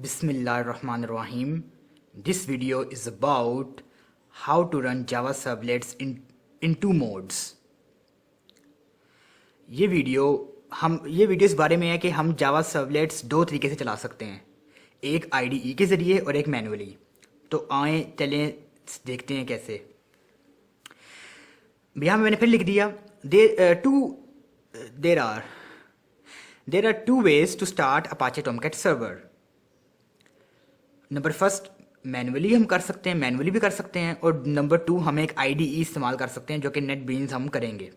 Bismillahirrahmanirrahim. This video is about how to run Java servlets in two modes. ये video इस बारे में है कि हम जावा सर्वलेट्स दो तरीके से चला सकते हैं, एक IDE के ज़रिए और एक मैनुअली। तो आए चलें देखते हैं कैसे। यहाँ मैंने फिर लिख दिया there are two ways to start Apache Tomcat server. Number first manually हम कर सकते हैं, मैनुअली भी कर सकते हैं, और नंबर टू हम एक IDE इस्तेमाल कर सकते हैं जो कि नेटबीन्स हम करेंगे।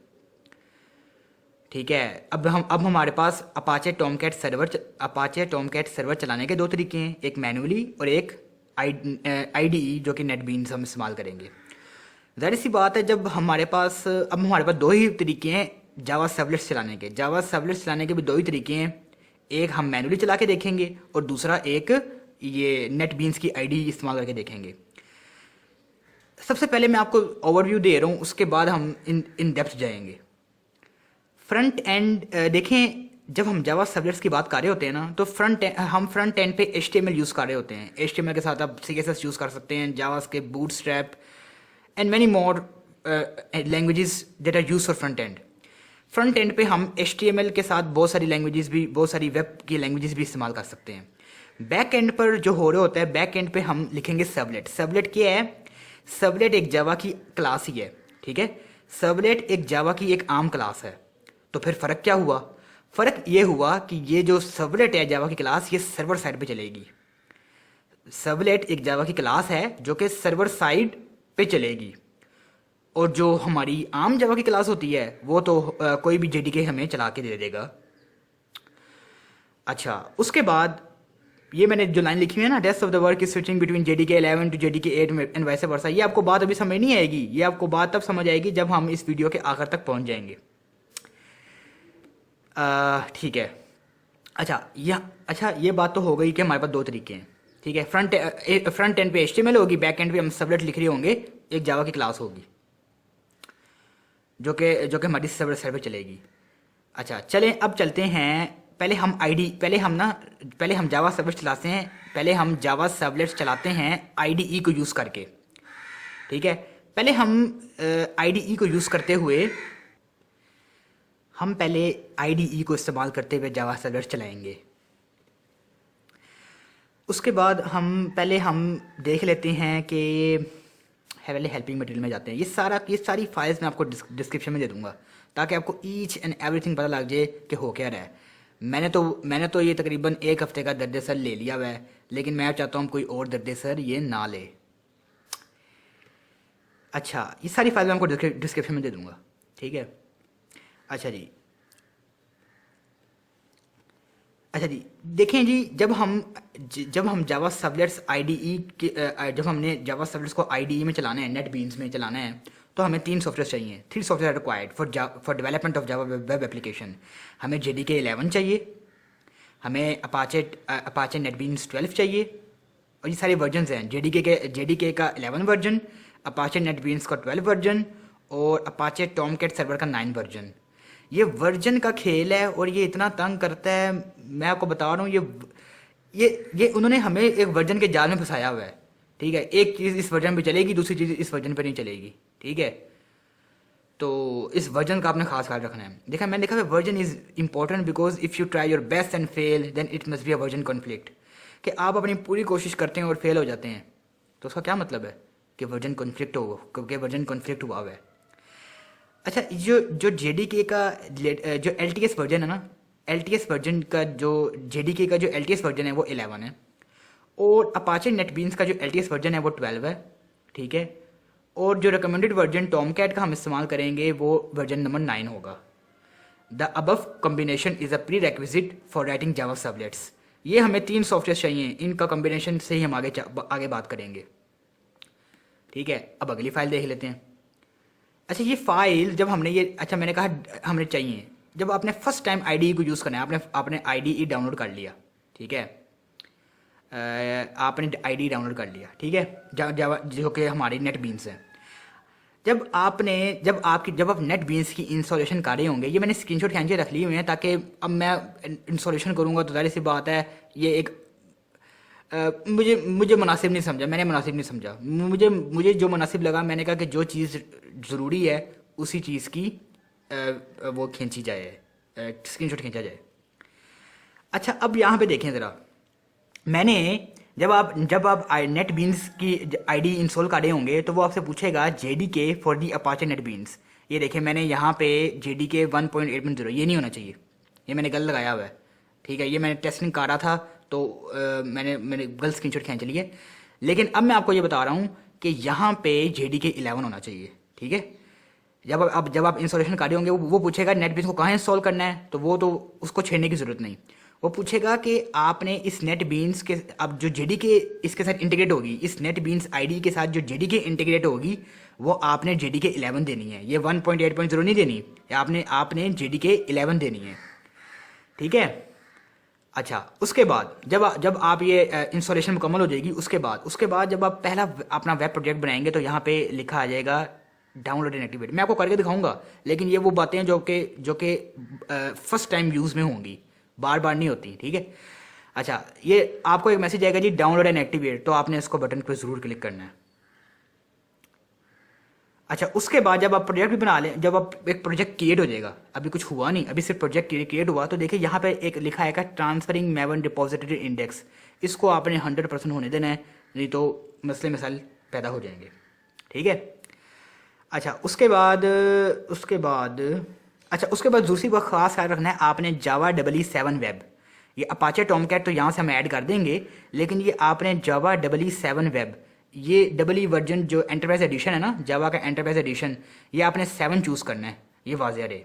ठीक है, अब हमारे पास अपाचे टॉमकैट सर्वर चलाने के दो तरीके हैं, एक मैनुअली और एक IDE जो कि नेटबीन्स हम इस्तेमाल करेंगे। ज़ाहिर सी बात है, जब हमारे पास दो ही तरीके हैं जावा सर्वलेट्स चलाने के। जावा सर्वलेट्स चलाने के भी दो ही तरीके हैं, एक हम मैनुअली चला के देखेंगे और दूसरा एक ये नेटबीन्स की IDE इस्तेमाल करके देखेंगे। सबसे पहले मैं आपको ओवरव्यू दे रहा हूँ, उसके बाद हम इन डेप्थ जाएंगे। फ्रंट एंड देखें, जब हम जावा सर्वलेट्स की बात कर रहे होते हैं ना, तो हम फ्रंट एंड पे HTML यूज़ कर रहे होते हैं। HTML के साथ आप CSS यूज़ कर सकते हैं, JavaScript, Bootstrap and many more languages that are use for front end. Front end पे हम HTML के साथ बहुत सारी वेब की लैंग्वेजेस भी इस्तेमाल कर सकते हैं। बैक एंड पर जो हो रहा होता है, बैक एंड पे हम लिखेंगे सर्वलेट। सर्वलेट क्या है? सर्वलेट एक जावा की क्लास ही है। ठीक है, सर्वलेट एक जावा की एक आम क्लास है। तो फिर फ़र्क क्या हुआ? फ़र्क ये हुआ कि ये जो सर्वलेट है जावा की क्लास, ये सर्वर साइड पे चलेगी। सर्वलेट एक जावा की क्लास है जो कि सर्वर साइड पे चलेगी, और जो हमारी आम जावा की क्लास होती है वो तो कोई भी JDK हमें चला के दे देगा। अच्छा, उसके बाद ये मैंने जो लाइन लिखी हुई है ना, rest of the work is switching between JDK 11 to JDK 8 and vice versa, ये आपको बात अभी समझ नहीं आएगी। ये आपको बात तब समझ आएगी जब हम इस वीडियो के आखिर तक पहुंच जाएंगे। ठीक है। अच्छा, ये बात तो हो गई कि हमारे पास दो तरीके हैं। ठीक है, फ्रंट एंड पे HTML होगी, बैक एंड पे हम सर्वलेट लिख रहे होंगे, एक जावा की क्लास होगी जो कि हमारी सर्वर साइड पे चलेगी। अच्छा, चलें अब चलते हैं। पहले हम जावा सर्वलेट्स चलाते हैं। पहले हम जावा सर्वलेट्स चलाते हैं IDE को यूज़ करके। ठीक है, पहले हम IDE को यूज़ करते हुए हम पहले IDE को इस्तेमाल करते हुए जावा सर्वलेट्स चलाएंगे। उसके बाद हम देख लेते हैं कि पहले हेल्पिंग मटेरियल में जाते हैं। ये सारी फाइल्स मैं आपको डिस्क्रिप्शन में दे दूंगा, ताकि आपको ईच एंड एवरीथिंग पता लग जाए कि हो क्या रहा है। मैंने तो ये तकरीबन एक हफ्ते का दर्द सर ले लिया हुआ है, लेकिन मैं चाहता हूँ कोई और दर्द सर ये ना ले। अच्छा, ये सारी फाइल मैं आपको डिस्क्रिप्शन में दे दूंगा। ठीक है। अच्छा जी, देखें जी, जब हम जावा सर्वलेट्स जब हमने जावा सर्वलेट्स को IDE में चलाना है, नेटबीन्स में चलाना है, तो हमें तीन सॉफ्टवेयर चाहिए। 3 software required for development of Java web application. हमें JDK 11 चाहिए, हमें अपाचे नेटबीन्स 12 चाहिए, और ये सारे वर्जन हैं। JDK का 11 वर्जन, अपाचे नेटबीन्स का 12 वर्जन, और अपाचे टॉमकैट सर्वर का 9 वर्जन। ये वर्जन का खेल है और ये इतना तंग करता है, मैं आपको बता रहा हूँ। ये उन्होंने हमें एक वर्जन के जाल में फंसाया हुआ है। ठीक है, एक चीज़ इस वर्जन पे चलेगी, दूसरी चीज़ इस वर्जन पे नहीं चलेगी। ठीक है, तो इस वर्जन का आपने खास ख्याल रखना है। देखा, मैंने देखा version is important because if you try your best and fail then it must be a version conflict. कि आप अपनी पूरी कोशिश करते हैं और फेल हो जाते हैं, तो उसका क्या मतलब है? कि वर्जन कॉन्फ्लिक्ट हुआ हुआ है। अच्छा, जो JDK का जो LTS वर्जन है ना, LTS वर्जन का जो JDK का जो LTS वर्जन है वो 11 है, और अपाचे नेटबीन्स का जो LTS वर्जन है वो 12 है। ठीक है, और जो रिकमेंडेड वर्जन टॉमकैट का हम इस्तेमाल करेंगे वो वर्जन नंबर 9 होगा। The above combination is a pre requisite for writing Java servlets. ये हमें 3 सॉफ्टवेयर चाहिए, इनका कॉम्बिनेशन से ही हम आगे बात करेंगे। ठीक है, अब अगली फाइल देख लेते हैं। अच्छा, ये फाइल जब मैंने कहा हमें चाहिए, जब आपने फर्स्ट टाइम IDE को यूज़ करना है, आपने IDE डाउनलोड कर लिया। ठीक है, आपने IDE डाउनलोड कर लिया। ठीक है, जावा जो कि हमारी नेटबीन्स है। जब आप नेटबीन्स की इंस्टॉलेशन कर रहे होंगे, ये मैंने स्क्रीनशॉट खींच के रख लिए हुए हैं, ताकि अब मैं इंस्टॉलेशन करूँगा तो ज़ाहिर सी बात है ये एक मुझे मुझे मुनासिब नहीं समझा, मैंने मुनासिब नहीं समझा। मुझे मुझे जो मुनासिब लगा, मैंने कहा कि जो चीज़ ज़रूरी है उसी चीज़ की वो खींची जाए, स्क्रीनशॉट खींचा जाए। अच्छा, अब यहाँ पे देखें ज़रा, मैंने जब आप नेट बीन्स की आईडी इंस्टॉल कर रहे होंगे तो वो आपसे पूछेगा JDK for the Apache net beans. ये देखें, मैंने यहाँ पे JDK 1.8.0, ये नहीं होना चाहिए, ये मैंने गलत लगाया हुआ है। ठीक है, ये मैंने टेस्टिंग कर रहा था तो मैंने गलत स्क्रीनशॉट खींच ली है। लेकिन अब मैं आपको ये बता रहा हूँ कि यहाँ पे JDK 11 होना चाहिए। ठीक है, जब आप इंस्टॉलेशन कर रहे होंगे वो पूछेगा नेट बीन्स को कहाँ इंस्टॉल करना है, तो वो तो उसको छेड़ने की ज़रूरत नहीं। वो पूछेगा कि आपने इस नेट बीन्स के, अब जो JDK इसके साथ इंटीग्रेट होगी, इस नेट बीन्स आईडी के साथ जो JDK इंटीग्रेट होगी वो आपने JDK 11 देनी है, ये 1.8.0 नहीं देनी, आपने JDK 11 देनी है। ठीक है। अच्छा, उसके बाद जब आप ये इंस्टॉलेशन मुकम्मल हो जाएगी, उसके बाद जब आप पहला अपना वेब प्रोजेक्ट बनाएंगे तो यहाँ पे लिखा आ जाएगा डाउनलोड एंड एक्टिवेट। मैं आपको करके दिखाऊंगा, लेकिन ये वो बातें जो कि फर्स्ट टाइम यूज़ में होंगी, बार बार नहीं होती। ठीक है। अच्छा, ये आपको एक मैसेज आएगा जी डाउनलोड एंड एक्टिवेट, तो आपने इसको बटन पर ज़रूर क्लिक करना है। अच्छा, उसके बाद जब आप प्रोजेक्ट भी बना लें, जब आप एक प्रोजेक्ट क्रिएट हो जाएगा, अभी कुछ हुआ नहीं, अभी सिर्फ प्रोजेक्ट क्रिएट हुआ, तो देखिए यहाँ पे एक लिखा है ट्रांसफरिंग मैवन डिपॉजिटरी इंडेक्स। इसको आपने 100% होने देना है, नहीं तो मसले मसाइल पैदा हो जाएंगे। ठीक है। अच्छा, उसके बाद दूसरी बात खास ख्याल रखना है, आपने जावा EE7 वेब, ये अपाचे टॉमकैट तो यहाँ से हम ऐड कर देंगे, लेकिन ये आपने जावा EE7 वेब, ये डबल वर्जन जो एंटरप्राइज एडिशन है ना, जावा का एंटरप्राइज एडिशन, ये आपने 7 चूज़ करना है। ये वाज़ेह रहे,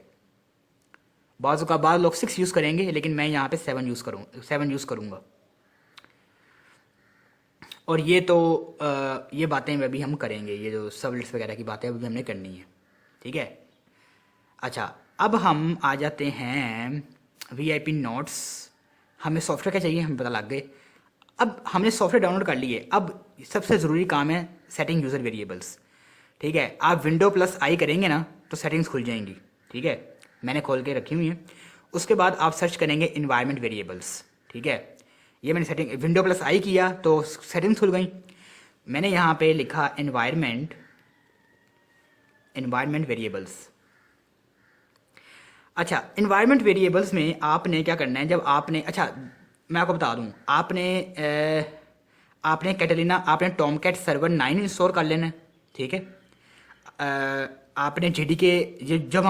बाद लोग 6 यूज़ करेंगे, लेकिन मैं यहाँ पे 7 यूज़ करूँगा। और ये तो ये बातें अभी हम करेंगे, ये जो सर्वलेट्स वगैरह की बातें अभी हमने करनी है। ठीक है। अच्छा, अब हम आ जाते हैं VIP नोट्स। हमें सॉफ्टवेयर क्या चाहिए, हमें पता लग गए। अब हमने सॉफ्टवेयर डाउनलोड कर लिए, अब सबसे ज़रूरी काम है सेटिंग यूज़र वेरिएबल्स। ठीक है, आप Windows+I करेंगे ना तो सेटिंग्स खुल जाएंगी। ठीक है, मैंने खोल के रखी हुई है। उसके बाद आप सर्च करेंगे इन्वायरमेंट वेरिएबल्स। ठीक है, ये मैंने सेटिंग Windows+I किया तो सेटिंग्स खुल गई। मैंने यहाँ पे लिखा इन्वायरमेंट वेरिएबल्स। अच्छा, इन्वायरमेंट वेरिएबल्स में आपने क्या करना है, जब आपने, अच्छा मैं आपको बता दूं, आपने कैटलिना, आपने टॉमकैट सर्वर 9 इंस्टॉल कर लेना है। ठीक है। आपने JDK, जब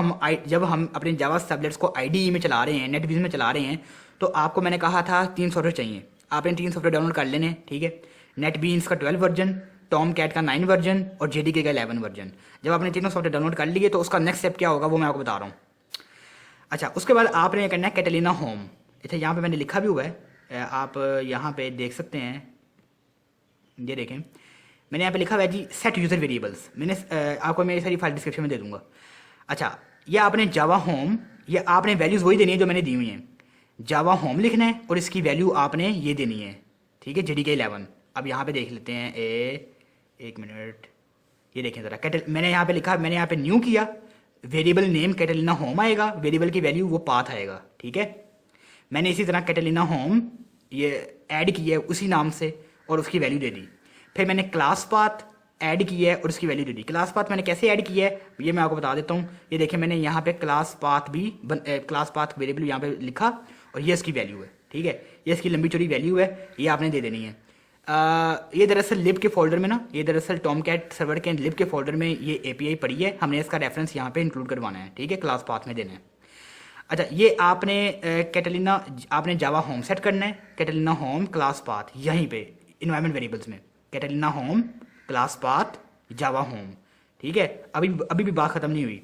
हम अपने जावा सर्वलेट्स को IDE में चला रहे हैं, नेटबीन्स में चला रहे हैं, तो आपको मैंने कहा था 3 सॉफ्टवेयर चाहिए, आपने 3 सॉफ्टवेयर डाउनलोड कर लेने। ठीक है, नेटबीन्स का 12 वर्जन, टॉमकैट का 9 वर्जन और JDK का 11 वर्जन। जब आपने तीनों सॉफ्टवेयर डाउनलोड कर लिए तो उसका नेक्स्ट स्टेप क्या होगा वो मैं आपको बता रहा हूँ। अच्छा, उसके बाद आपने ये करना है कैटलिना होम। अच्छा, यहाँ पे मैंने लिखा भी हुआ है, आप यहाँ पे देख सकते हैं, ये देखें, मैंने यहाँ पे लिखा हुआ है जी सेट यूज़र वेरिएबल्स। मैंने आपको मेरी सारी फाइल डिस्क्रिप्शन में दे दूँगा। अच्छा, ये आपने जावा होम, ये आपने वैल्यूज़ वही देनी है जो मैंने दी हुई हैं। जावा होम लिखना है और इसकी वैल्यू आपने ये देनी है। ठीक है, JDK 11। अब यहाँ पे देख लेते हैं, एक मिनट, ये देखें ज़रा, मैंने यहाँ पे लिखा, मैंने यहाँ पे न्यू किया, वेरिएबल नेम कैटलिना होम आएगा, वेरिएबल की वैल्यू वो पाथ आएगा। ठीक है, मैंने इसी तरह कैटलिना होम ये ऐड किया है उसी नाम से और उसकी वैल्यू दे दी। फिर मैंने क्लास पाथ ऐड किया है और उसकी वैल्यू दे दी। क्लास पाथ मैंने कैसे ऐड किया है ये मैं आपको बता देता हूँ। ये देखिए, मैंने यहाँ पे क्लास पाथ वेरिएबल यहाँ पे लिखा और ये इसकी वैल्यू है। ठीक है, ये इसकी लंबी चौड़ी वैल्यू है, ये आपने दे देनी है। ये दरअसल लिब के फोल्डर में ना, ये दरअसल टॉमकैट सर्वर के लिब के फोल्डर में ये API पड़ी है, हमने इसका रेफरेंस यहाँ पे इंक्लूड करवाना है। ठीक है, क्लास पाथ में देना है। अच्छा, ये आपने कैटलिना, आपने जावा होम सेट करना है, कैटलिना होम क्लास पाथ, यहीं पे इन्वायरमेंट वेरिएबल्स में कैटलिना होम क्लास पाथ जावा होम। ठीक है, अभी भी बात ख़त्म नहीं हुई,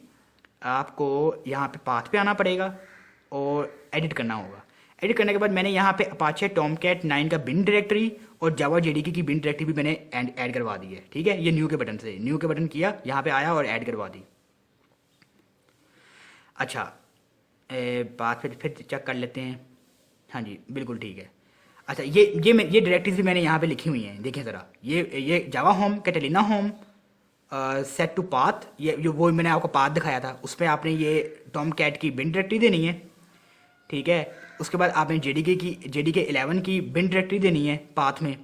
आपको यहाँ पे पाथ पे आना पड़ेगा और एडिट करना होगा। एडिट करने के बाद मैंने यहाँ पे अपाचे टॉमकैट 9 का बिन डायरेक्टरी और जावा JDK की बिन डायरेक्टरी भी मैंने ऐड करवा दी है। ठीक है, ये न्यू के बटन किया, यहाँ पे आया और ऐड करवा दी। अच्छा, बात फिर चेक कर लेते हैं। हाँ जी, बिल्कुल ठीक है। अच्छा, ये डायरेक्टरीज भी मैंने यहाँ पे लिखी हुई हैं, देखें ज़रा, ये Java home, Catalina home, set to path, ये वो मैंने आपको पाथ दिखाया था, उसमें आपने ये टॉमकैट की बिन डायरेक्टरी देनी है। ठीक है, उसके बाद आपने JDK 11 की बिन डायरेक्टरी देनी है पाथ में।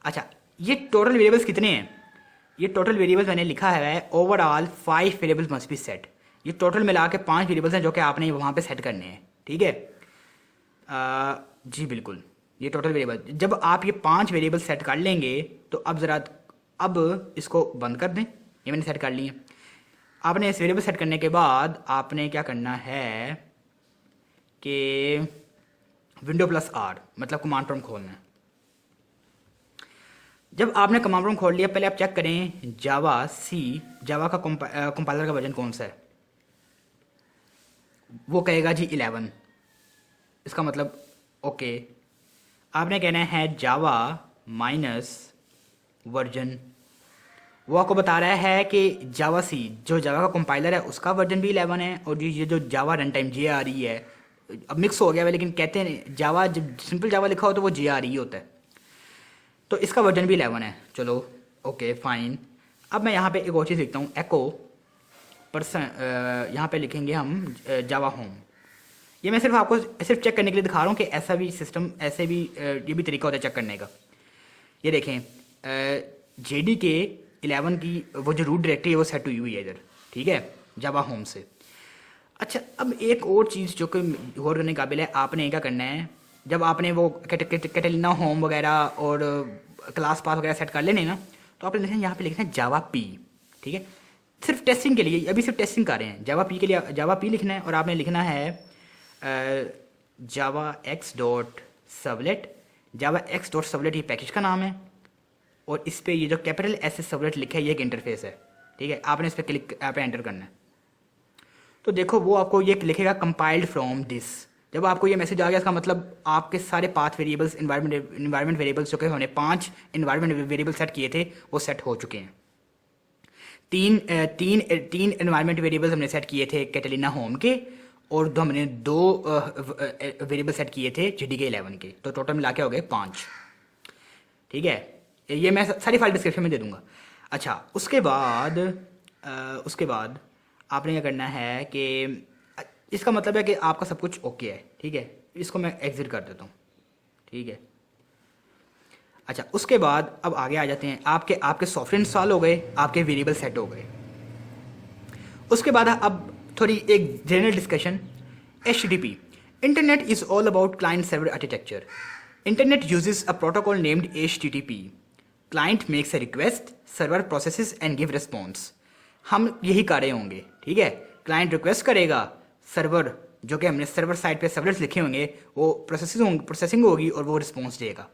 अच्छा, ये टोटल वेरिएबल्स कितने हैं? ये टोटल वेरिएबल्स मैंने लिखा है overall 5 variables must be set. ये टोटल मिला के 5 वेरिएबल्स हैं जो कि आपने वहाँ पे सेट करने हैं, ठीक है। जी बिल्कुल, ये टोटल वेरिएबल जब आप ये 5 वेरिएबल सेट कर लेंगे तो अब इसको बंद कर दें। ये मैंने सेट कर लिए। आपने इस वेरिएबल सेट करने के बाद आपने क्या करना है कि Window+R मतलब कमांड प्रॉम्प्ट खोलना है। जब आपने कमांड प्रॉम्प्ट खोल लिया, पहले आप चेक करें जावा का कंपाइलर का वर्जन कौन सा है। वो कहेगा जी 11। इसका मतलब ओके, आपने कहना है जावा माइनस वर्जन। वो आपको बता रहा है कि जावा जो जावा का कंपाइलर है उसका वर्जन भी 11 है, और ये जो जावा रन टाइम JRE है, अब मिक्स हो गया है लेकिन कहते हैं जावा, जब सिंपल जावा लिखा हो तो वो JRE होता है, तो इसका वर्जन भी 11 है। चलो ओके फाइन। अब मैं यहाँ पे एक और चीज़ लिखता हूँ, एको यहाँ पे लिखेंगे हम जावा होम। ये मैं सिर्फ आपको सिर्फ चेक करने के लिए दिखा रहा हूँ कि ऐसा भी सिस्टम, ऐसे भी ये भी तरीका होता है चेक करने का। ये देखें JDK 11 की वो जो रूट डायरेक्टरी है वो सेट हुई हुई है इधर, ठीक है, जावा होम से। अच्छा, अब एक और चीज़ जो कि गौर करने काबिल है, आपने क्या करना है, जब आपने वो कैटेलिना होम वगैरह और क्लास पाथ वगैरह सेट कर लेने ना, तो आपने लिखना है यहाँ पे लिखना है जावा पी, ठीक है। सिर्फ टेस्टिंग के लिए, अभी सिर्फ टेस्टिंग कर रहे हैं, जावा पी के लिए जावा पी लिखना है। और आपने लिखना है जावा एक्स डॉट सबलेट। जावा एक्स डॉट सबलेट ये पैकेज का नाम है, और इस पर ये जो कैपिटल S सबलेट लिखा है ये एक इंटरफेस है, ठीक है। आपने इस पर क्लिक पे एंटर करना है, तो देखो वो आपको ये लिखेगा कंपाइल्ड फ्रॉम दिस। जब आपको ये मैसेज आ गया, इसका मतलब आपके सारे पाथ वेरिएबल्स, इन्वायरमेंट वेरिएबल्स जो कि उन्होंने 5 इन्वायरमेंट वेरिएबल सेट किए थे वो सेट हो चुके हैं। तीन इन्वायरमेंट वेरिएबल्स हमने सेट किए थे कैटेलिना होम के, और दो हमने 2 वेरिएबल सेट किए थे JDK 11 के, तो टोटल मिला के हो गए 5, ठीक है। ये मैं सारी फाइल डिस्क्रिप्शन में दे दूंगा। अच्छा, उसके बाद आपने क्या करना है कि इसका मतलब है कि आपका सब कुछ ओके है, ठीक है। इसको मैं एग्जिट कर देता हूँ, ठीक है। अच्छा, उसके बाद अब आगे आ जाते हैं। आपके सॉफ्टवेयर इंस्टॉल हो गए, आपके वेरिएबल सेट हो गए। उसके बाद अब थोड़ी एक general discussion. HTTP internet is all about client server architecture. Internet uses a protocol named HTTP। Client makes a request, server processes and give response. हम यही कर रहे होंगे, ठीक है। क्लाइंट रिक्वेस्ट करेगा, सर्वर जो कि हमने सर्वर साइड पे सर्वलेट्स लिखे होंगे वो प्रोसेसिंग होगी और वो रिस्पॉन्स देगा।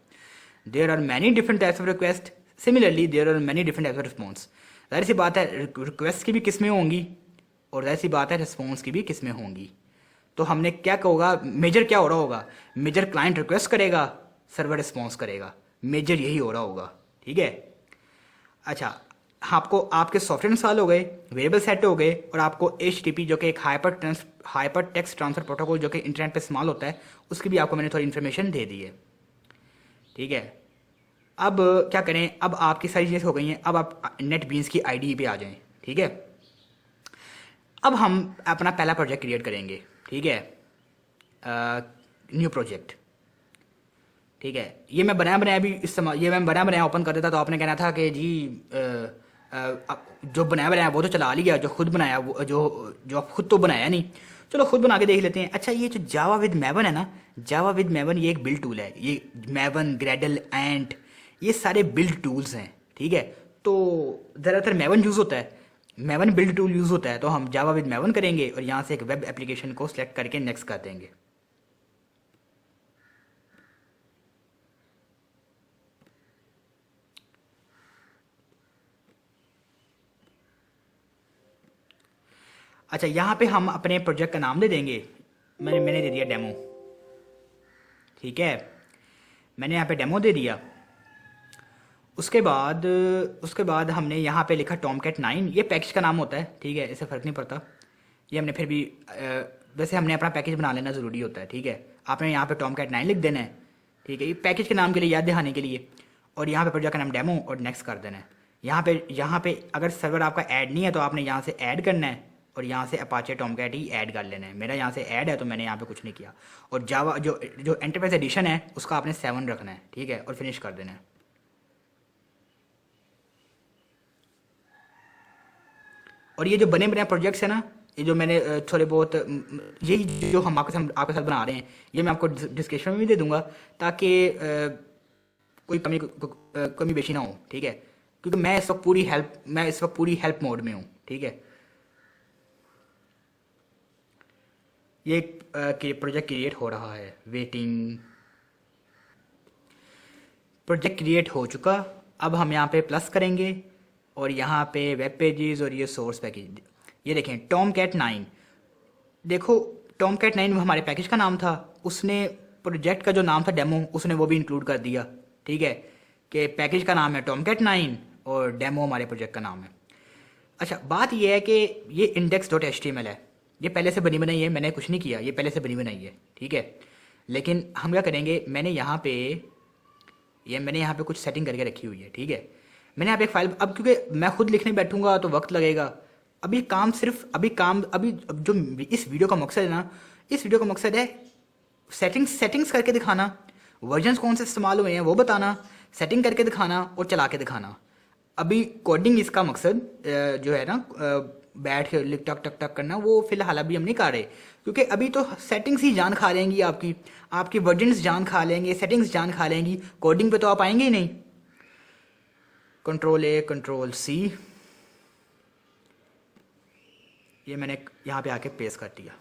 There are many different types of request, similarly there are many different types of response. जाहिर सी बात है रिक्वेस्ट की भी किस्में होंगी, और जाहिर सी बात है रिस्पॉन्स की भी किस्में होंगी। तो हमने क्या होगा, मेजर क्या हो रहा होगा, मेजर क्लाइंट रिक्वेस्ट करेगा, सर्वर रिस्पॉन्स करेगा, मेजर यही हो रहा होगा, ठीक है। अच्छा, आपको आपके सॉफ्टवेयर इंस्टॉल हो गए, वेरिएबल सेट हो गए, और आपको HTTP जो कि एक हाइपर टेक्स्ट ट्रांसफर प्रोटोकॉल जो कि इंटरनेट पे इस्तेमाल होता है, उसकी भी आपको मैंने थोड़ी इन्फॉर्मेशन दे दी है, ठीक है। अब क्या करें, अब आपकी सारी चीज़ें हो गई हैं, अब आप NetBeans की IDE पे आ जाएं, ठीक है। अब हम अपना पहला प्रोजेक्ट क्रिएट करेंगे, ठीक है, न्यू प्रोजेक्ट, ठीक है। ये मैं बनाया भी इस्तेमाल, ये मैं बनाया ओपन कर देता तो आपने कहना था कि जी जो बनाया वो तो चला लिया, जो खुद बनाया वो जो आप खुद तो बनाया नहीं, चलो खुद बना के देख लेते हैं। अच्छा, ये जो जावा विद मैवन है ना, जावा विद मैवन ये एक बिल्ड टूल है। ये मैवन, ग्रेडल, एंट ये सारे बिल्ड टूल्स हैं, ठीक है। तो ज़्यादातर मैवन यूज़ होता है, मैवन बिल्ड टूल यूज़ होता है, तो हम जावा विद मैवन करेंगे और यहाँ से एक वेब एप्लीकेशन को सिलेक्ट करके नेक्स्ट कर देंगे। अच्छा, यहाँ पे हम अपने प्रोजेक्ट का नाम दे देंगे, मैंने दे दिया डेमो, ठीक है। मैंने यहाँ पे डेमो दे दिया। उसके बाद हमने यहाँ पे लिखा टॉमकैट 9, ये पैकेज का नाम होता है, ठीक है, इससे फ़र्क नहीं पड़ता। ये हमने फिर भी वैसे हमने अपना पैकेज बना लेना ज़रूरी होता है, ठीक है। आपने यहाँ पे टॉमकैट 9 लिख देना है, ठीक है, ये पैकेज के नाम के लिए याद दिखाने के लिए। और यहाँ पे प्रोजेक्ट का नाम डेमो और नेक्स्ट कर देना है। यहाँ पे अगर सर्वर आपका ऐड नहीं है तो आपने यहाँ से ऐड करना है और यहाँ से अपाचे टॉमकैट ही ऐड कर लेना है। मेरा यहाँ से ऐड है तो मैंने यहाँ पे कुछ नहीं किया। और जावा जो जो एंटरप्राइज एडिशन है उसका आपने 7 रखना है, ठीक है, और फिनिश कर देना है। और ये जो बने बने प्रोजेक्ट्स है ना, ये जो मैंने थोड़े बहुत यही जो हम आपके साथ बना रहे हैं, ये मैं आपको डिस्क्रिप्शन में भी दे दूंगा, ताकि कोई कमी बेशी ना हो, ठीक है, क्योंकि मैं इस वक्त पूरी हेल्प मोड में हूँ, ठीक है। ये प्रोजेक्ट क्रिएट हो रहा है, वेटिंग। प्रोजेक्ट क्रिएट हो चुका। अब हम यहाँ पे प्लस करेंगे और यहाँ पे वेब पेजेस और ये सोर्स पैकेज, ये देखें टॉमकैट 9। देखो टॉमकैट 9 हमारे पैकेज का नाम था, उसने प्रोजेक्ट का जो नाम था डेमो उसने वो भी इंक्लूड कर दिया, ठीक है, कि पैकेज का नाम है टॉमकैट 9 और डेमो हमारे प्रोजेक्ट का नाम है। अच्छा, बात ये है कि ये index.html है, ये पहले से बनी बनाई है, मैंने कुछ नहीं किया, ये पहले से बनी बनाई है, ठीक है। लेकिन हम क्या करेंगे, मैंने यहाँ पे कुछ सेटिंग करके रखी हुई है, ठीक है। मैंने यहाँ पे एक फाइल, अब क्योंकि मैं खुद लिखने बैठूंगा तो वक्त लगेगा। अभी जो इस वीडियो का मकसद है ना, इस वीडियो का मकसद है सेटिंग्स करके दिखाना, वर्जन्स कौन से इस्तेमाल हुए हैं वो बताना, सेटिंग करके दिखाना और चला के दिखाना। अभी कोडिंग इसका मकसद जो है ना, बैठ के लिख टक टक टक करना, वो फिलहाल अभी हम नहीं कर रहे, क्योंकि अभी तो सेटिंग्स ही जान खा लेंगी आपकी वर्जन्स जान खा लेंगे, सेटिंग्स जान खा लेंगी, कोडिंग पे तो आप आएंगे ही नहीं। Ctrl+A Ctrl+C, ये मैंने यहाँ पे आके पेस्ट कर दिया,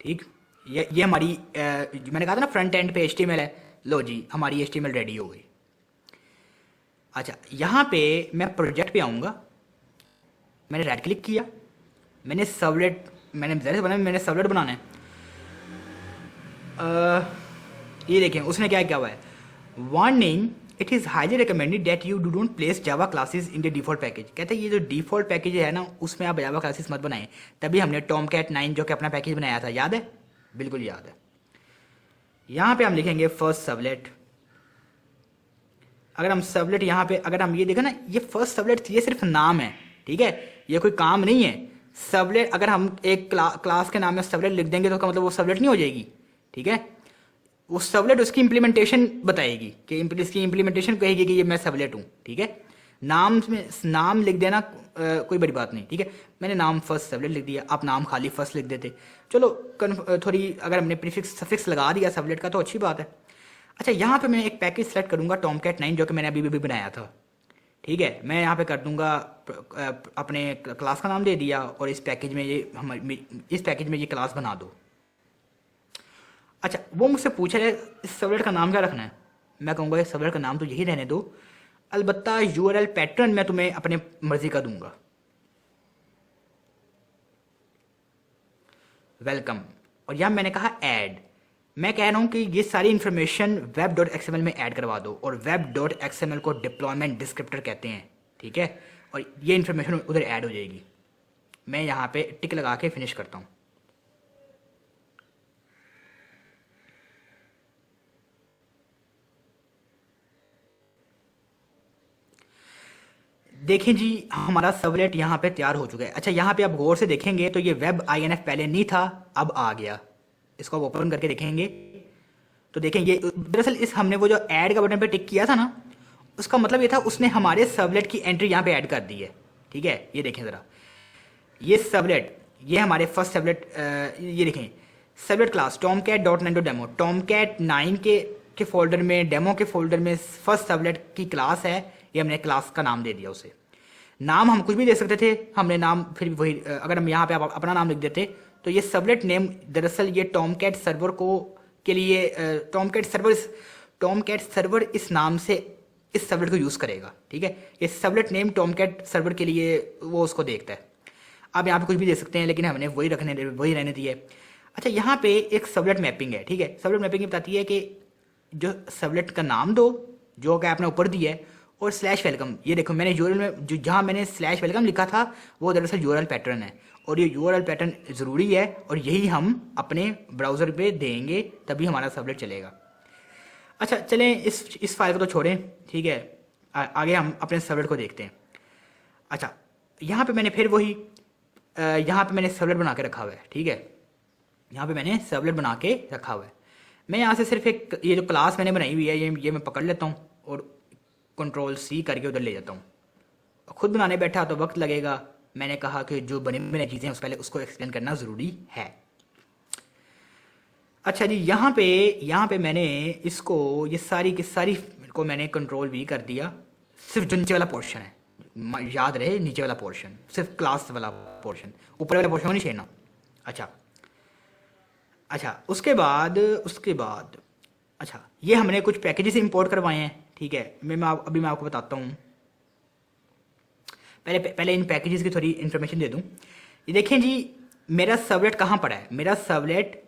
ठीक। ये हमारी मैंने कहा था ना फ्रंट एंड पे HTML है, लो जी हमारी HTML रेडी हो गई। अच्छा, यहाँ पे मैं प्रोजेक्ट पे आऊँगा, मैंने राइट क्लिक किया, मैंने सर्वलेट बनाना है। ये देखें उसने क्या क्या हुआ है, warning, it is highly recommended that you do don't place Java classes in the default package. कहते हैं ये जो डिफॉल्ट पैकेज है ना, उसमें आप जावा क्लासेस मत बनाएं। तभी हमने टॉमकैट 9 जो कि अपना पैकेज बनाया था, याद है, बिल्कुल याद है। यहाँ पे हम लिखेंगे फर्स्ट सर्वलेट। अगर हम सर्वलेट यहाँ पे अगर हम ये देखें ना, ये फर्स्ट सर्वलेट ये सिर्फ नाम है, ठीक है, ये कोई काम नहीं है। सर्वलेट अगर हम एक क्लास के नाम में सर्वलेट लिख देंगे तो का मतलब वो सर्वलेट नहीं हो जाएगी, ठीक है। वो सर्वलेट उसकी इंप्लीमेंटेशन बताएगी कि इसकी इंप्लीमेंटेशन कहेगी कि ये मैं सर्वलेट हूँ, ठीक है। नाम लिख देना कोई बड़ी बात नहीं, ठीक है। मैंने नाम फर्स्ट सर्वलेट लिख दिया, आप नाम खाली फर्स्ट लिख देते, चलो थोड़ी अगर हमने प्रीफिक्स सफिक्स लगा दिया सर्वलेट का तो अच्छी बात है। अच्छा, यहाँ पे मैं एक पैकेज सेलेक्ट करूँगा टॉमकैट 9 जो कि मैंने अभी बनाया था, ठीक है। मैं यहाँ पे कर दूंगा अपने क्लास का नाम दे दिया और इस पैकेज में ये क्लास बना दो। अच्छा, वो मुझसे पूछ रहे इस सर्वलेट का नाम क्या रखना है, मैं कहूँगा इस सर्वलेट का नाम तो यही रहने दो, अलबत्ता URL पैटर्न मैं तुम्हें अपने मर्जी का दूंगा, वेलकम। और यहाँ मैंने कहा ऐड, मैं कह रहा हूँ कि ये सारी इन्फॉर्मेशन web.xml में ऐड करवा दो, और web.xml को डिप्लॉयमेंट डिस्क्रिप्टर कहते हैं, ठीक है। और ये इन्फॉर्मेशन उधर ऐड हो जाएगी। मैं यहाँ पे टिक लगा के फिनिश करता हूँ। देखें जी, हमारा सर्वलेट यहाँ पे तैयार हो चुका है। अच्छा, यहाँ पे आप गौर से देखेंगे तो ये वेब INF पहले नहीं था, अब आ गया। इसको आप ओपन करके देखेंगे तो देखें ये दरअसल हमने वो जो ऐड का बटन पे टिक किया था ना, उसका मतलब ये था उसने हमारे सर्वलेट की एंट्री यहाँ पे ऐड कर दी है, ठीक है। ये देखें ज़रा, ये सर्वलेट, ये हमारे फर्स्ट सर्वलेट, ये देखें सर्वलेट क्लास tomcat.9.demo, tomcat 9 के फोल्डर में, डेमो के फोल्डर में फर्स्ट सर्वलेट की क्लास है। ये हमने क्लास का नाम दे दिया उसे। नाम हम कुछ भी दे सकते थे, हमने नाम फिर भी वही, अगर हम यहाँ पे अपना नाम लिख देते तो ये सर्वलेट नेम दरअसल ये टॉमकैट सर्वर को के लिए टॉमकैट सर्वर इस नाम से इस सर्वलेट को यूज़ करेगा, ठीक है। ये सर्वलेट नेम टॉमकैट सर्वर के लिए वो उसको देखता है। आप यहाँ पे कुछ भी दे सकते हैं, लेकिन हमने वही रहने दिए। अच्छा, यहाँ पे एक सर्वलेट मैपिंग है, ठीक है। सर्वलेट मैपिंग बताती है कि जो सर्वलेट का नाम दो जो कि आपने ऊपर दिया है, और /वेलकम। ये देखो मैंने URL में जहाँ मैंने /वेलकम लिखा था वो दरअसल URL पैटर्न है, और ये URL पैटर्न ज़रूरी है, और यही हम अपने ब्राउज़र पे देंगे तभी हमारा सर्वलेट चलेगा। अच्छा, चलें इस फाइल को तो छोड़ें, ठीक है। आगे हम अपने सर्वलेट को देखते हैं। अच्छा, यहाँ पे मैंने फिर वही यहाँ पे मैंने सर्वलेट बना के रखा हुआ है, ठीक है, यहाँ पे मैंने सर्वलेट बना के रखा हुआ है। मैं यहाँ से सिर्फ एक ये जो क्लास मैंने बनाई हुई है ये मैं पकड़ लेता हूँ और कंट्रोल सी करके उधर ले जाता हूँ। खुद बनाने बैठा तो वक्त लगेगा, मैंने कहा कि जो बनी बनी चीज़ें हैं उस पहले उसको एक्सप्लेन करना ज़रूरी है। अच्छा जी, यहाँ पे मैंने इसको ये सारी की सारी को मैंने कंट्रोल भी कर दिया। सिर्फ जो नीचे वाला पोर्शन है, याद रहे नीचे वाला पोर्शन, सिर्फ क्लास वाला पोर्शन, ऊपर वाला पोर्शन नहीं छेड़ना। अच्छा उसके बाद अच्छा ये हमने कुछ पैकेजेस इंपोर्ट करवाए हैं, ठीक है। अभी मैं आपको बताता हूँ। पहले इन पैकेजेस की थोड़ी इन्फॉर्मेशन दे दूँ। ये देखें जी, मेरा सर्वलेट कहाँ पड़ा है। मेरा सर्वलेट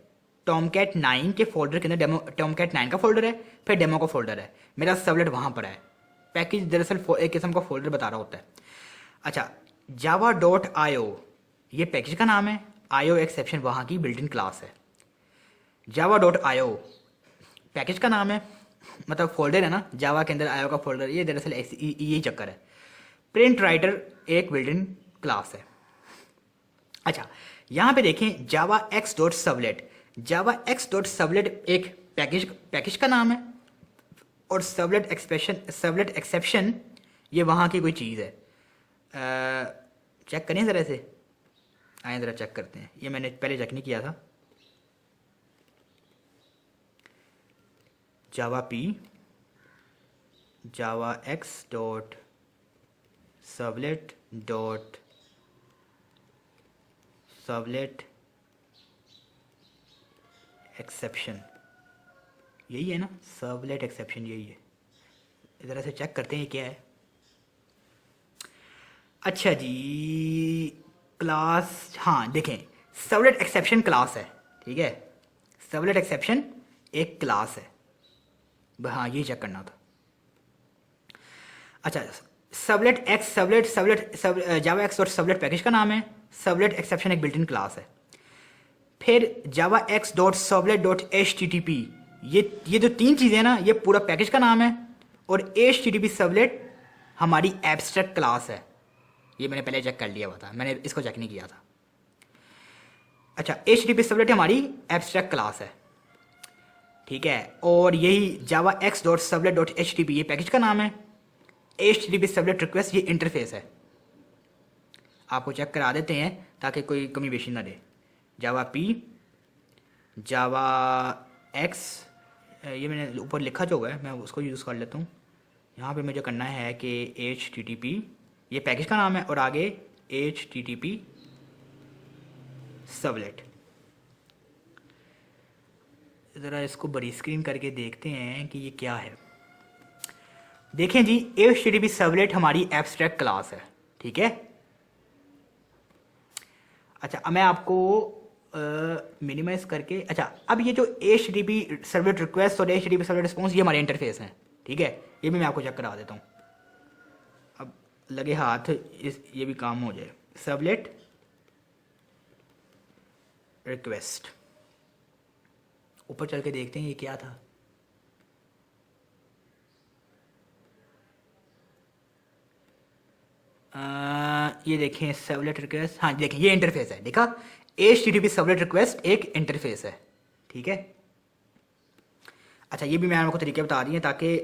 टॉमकैट 9 के फोल्डर के अंदर डेमो, टॉमकैट 9 का फोल्डर है, फिर डेमो का फोल्डर है। मेरा सर्वलेट वहाँ पड़ा है। पैकेज दरअसल एक किस्म का फोल्डर बता रहा होता है। अच्छा, java.io ये पैकेज का नाम है, IO एक्सेप्शन वहाँ की बिल्ट इन क्लास है। java.io पैकेज का नाम है, मतलब फोल्डर है ना, जावा के अंदर IO का फोल्डर, ये दरअसल यही चक्कर है। प्रिंट राइटर एक बिल्ट इन क्लास है। अच्छा, यहाँ पे देखें जावा एक्स डॉट सर्वलेट, जावा एक्स डॉट सर्वलेट एक पैकेज का नाम है, और सर्वलेट एक्सेप्शन ये वहाँ की कोई चीज़ है। चेक करें ज़रा से, आए ज़रा चेक करते हैं। ये मैंने पहले चेक नहीं किया था। जावा एक्स डॉट सर्वलेट एक्सेप्शन, यही है ना, सर्वलेट एक्सेप्शन यही है। ज़रा से चेक करते हैं क्या है। अच्छा जी, क्लास, हाँ देखें, सर्वलेट एक्सेप्शन क्लास है, ठीक है। सर्वलेट एक्सेप्शन एक क्लास है, हाँ ये चेक करना था। अच्छा, जावा एक्स डॉट सर्वलेट पैकेज का नाम है, सर्वलेट एक्सेप्शन एक बिल्ट इन क्लास है। फिर जावा x dot servlet dot HTTP, ये जो तीन चीज़ें हैं ना, ये पूरा पैकेज का नाम है, और HTTP सर्वलेट हमारी एब्स्ट्रैक्ट क्लास है। ये मैंने पहले चेक कर लिया हुआ था, मैंने इसको चेक नहीं किया था। अच्छा, HTTP सर्वलेट हमारी एब्स्ट्रैक्ट क्लास है, ठीक है। और यही जावा x dot servlet dot HTTP ये पैकेज का नाम है, HTTP सर्वलेट रिक्वेस्ट ये इंटरफेस है। आपको चेक करा देते हैं ताकि कोई कमी बेशी ना दे। जावा एक्स, ये मैंने ऊपर लिखा जो है मैं उसको यूज़ कर लेता हूँ। यहाँ पे मुझे करना है कि HTTP ये पैकेज का नाम है, और आगे HTTP सर्वलेट। ज़रा इसको बड़ी स्क्रीन करके देखते हैं कि ये क्या है। देखें जी, HTTP सर्वलेट हमारी एब्स्ट्रैक्ट क्लास है, ठीक है। अच्छा, अब मैं आपको मिनिमाइज करके, अच्छा अब ये जो HTTP सर्वलेट रिक्वेस्ट और HTTP सर्वलेट रिस्पॉन्स ये हमारे इंटरफेस हैं, ठीक है। ये भी मैं आपको चेक करा देता हूँ। अब लगे हाथ ये भी काम हो जाए। सर्वलेट रिक्वेस्ट, ऊपर चल के देखते हैं ये क्या था। ये देखें सर्वलेट रिक्वेस्ट, हाँ देखें ये इंटरफेस है, देखा, HTTP सर्वलेट रिक्वेस्ट एक इंटरफेस है, ठीक है। अच्छा, ये भी मैं आपको तरीके बता दिए ताकि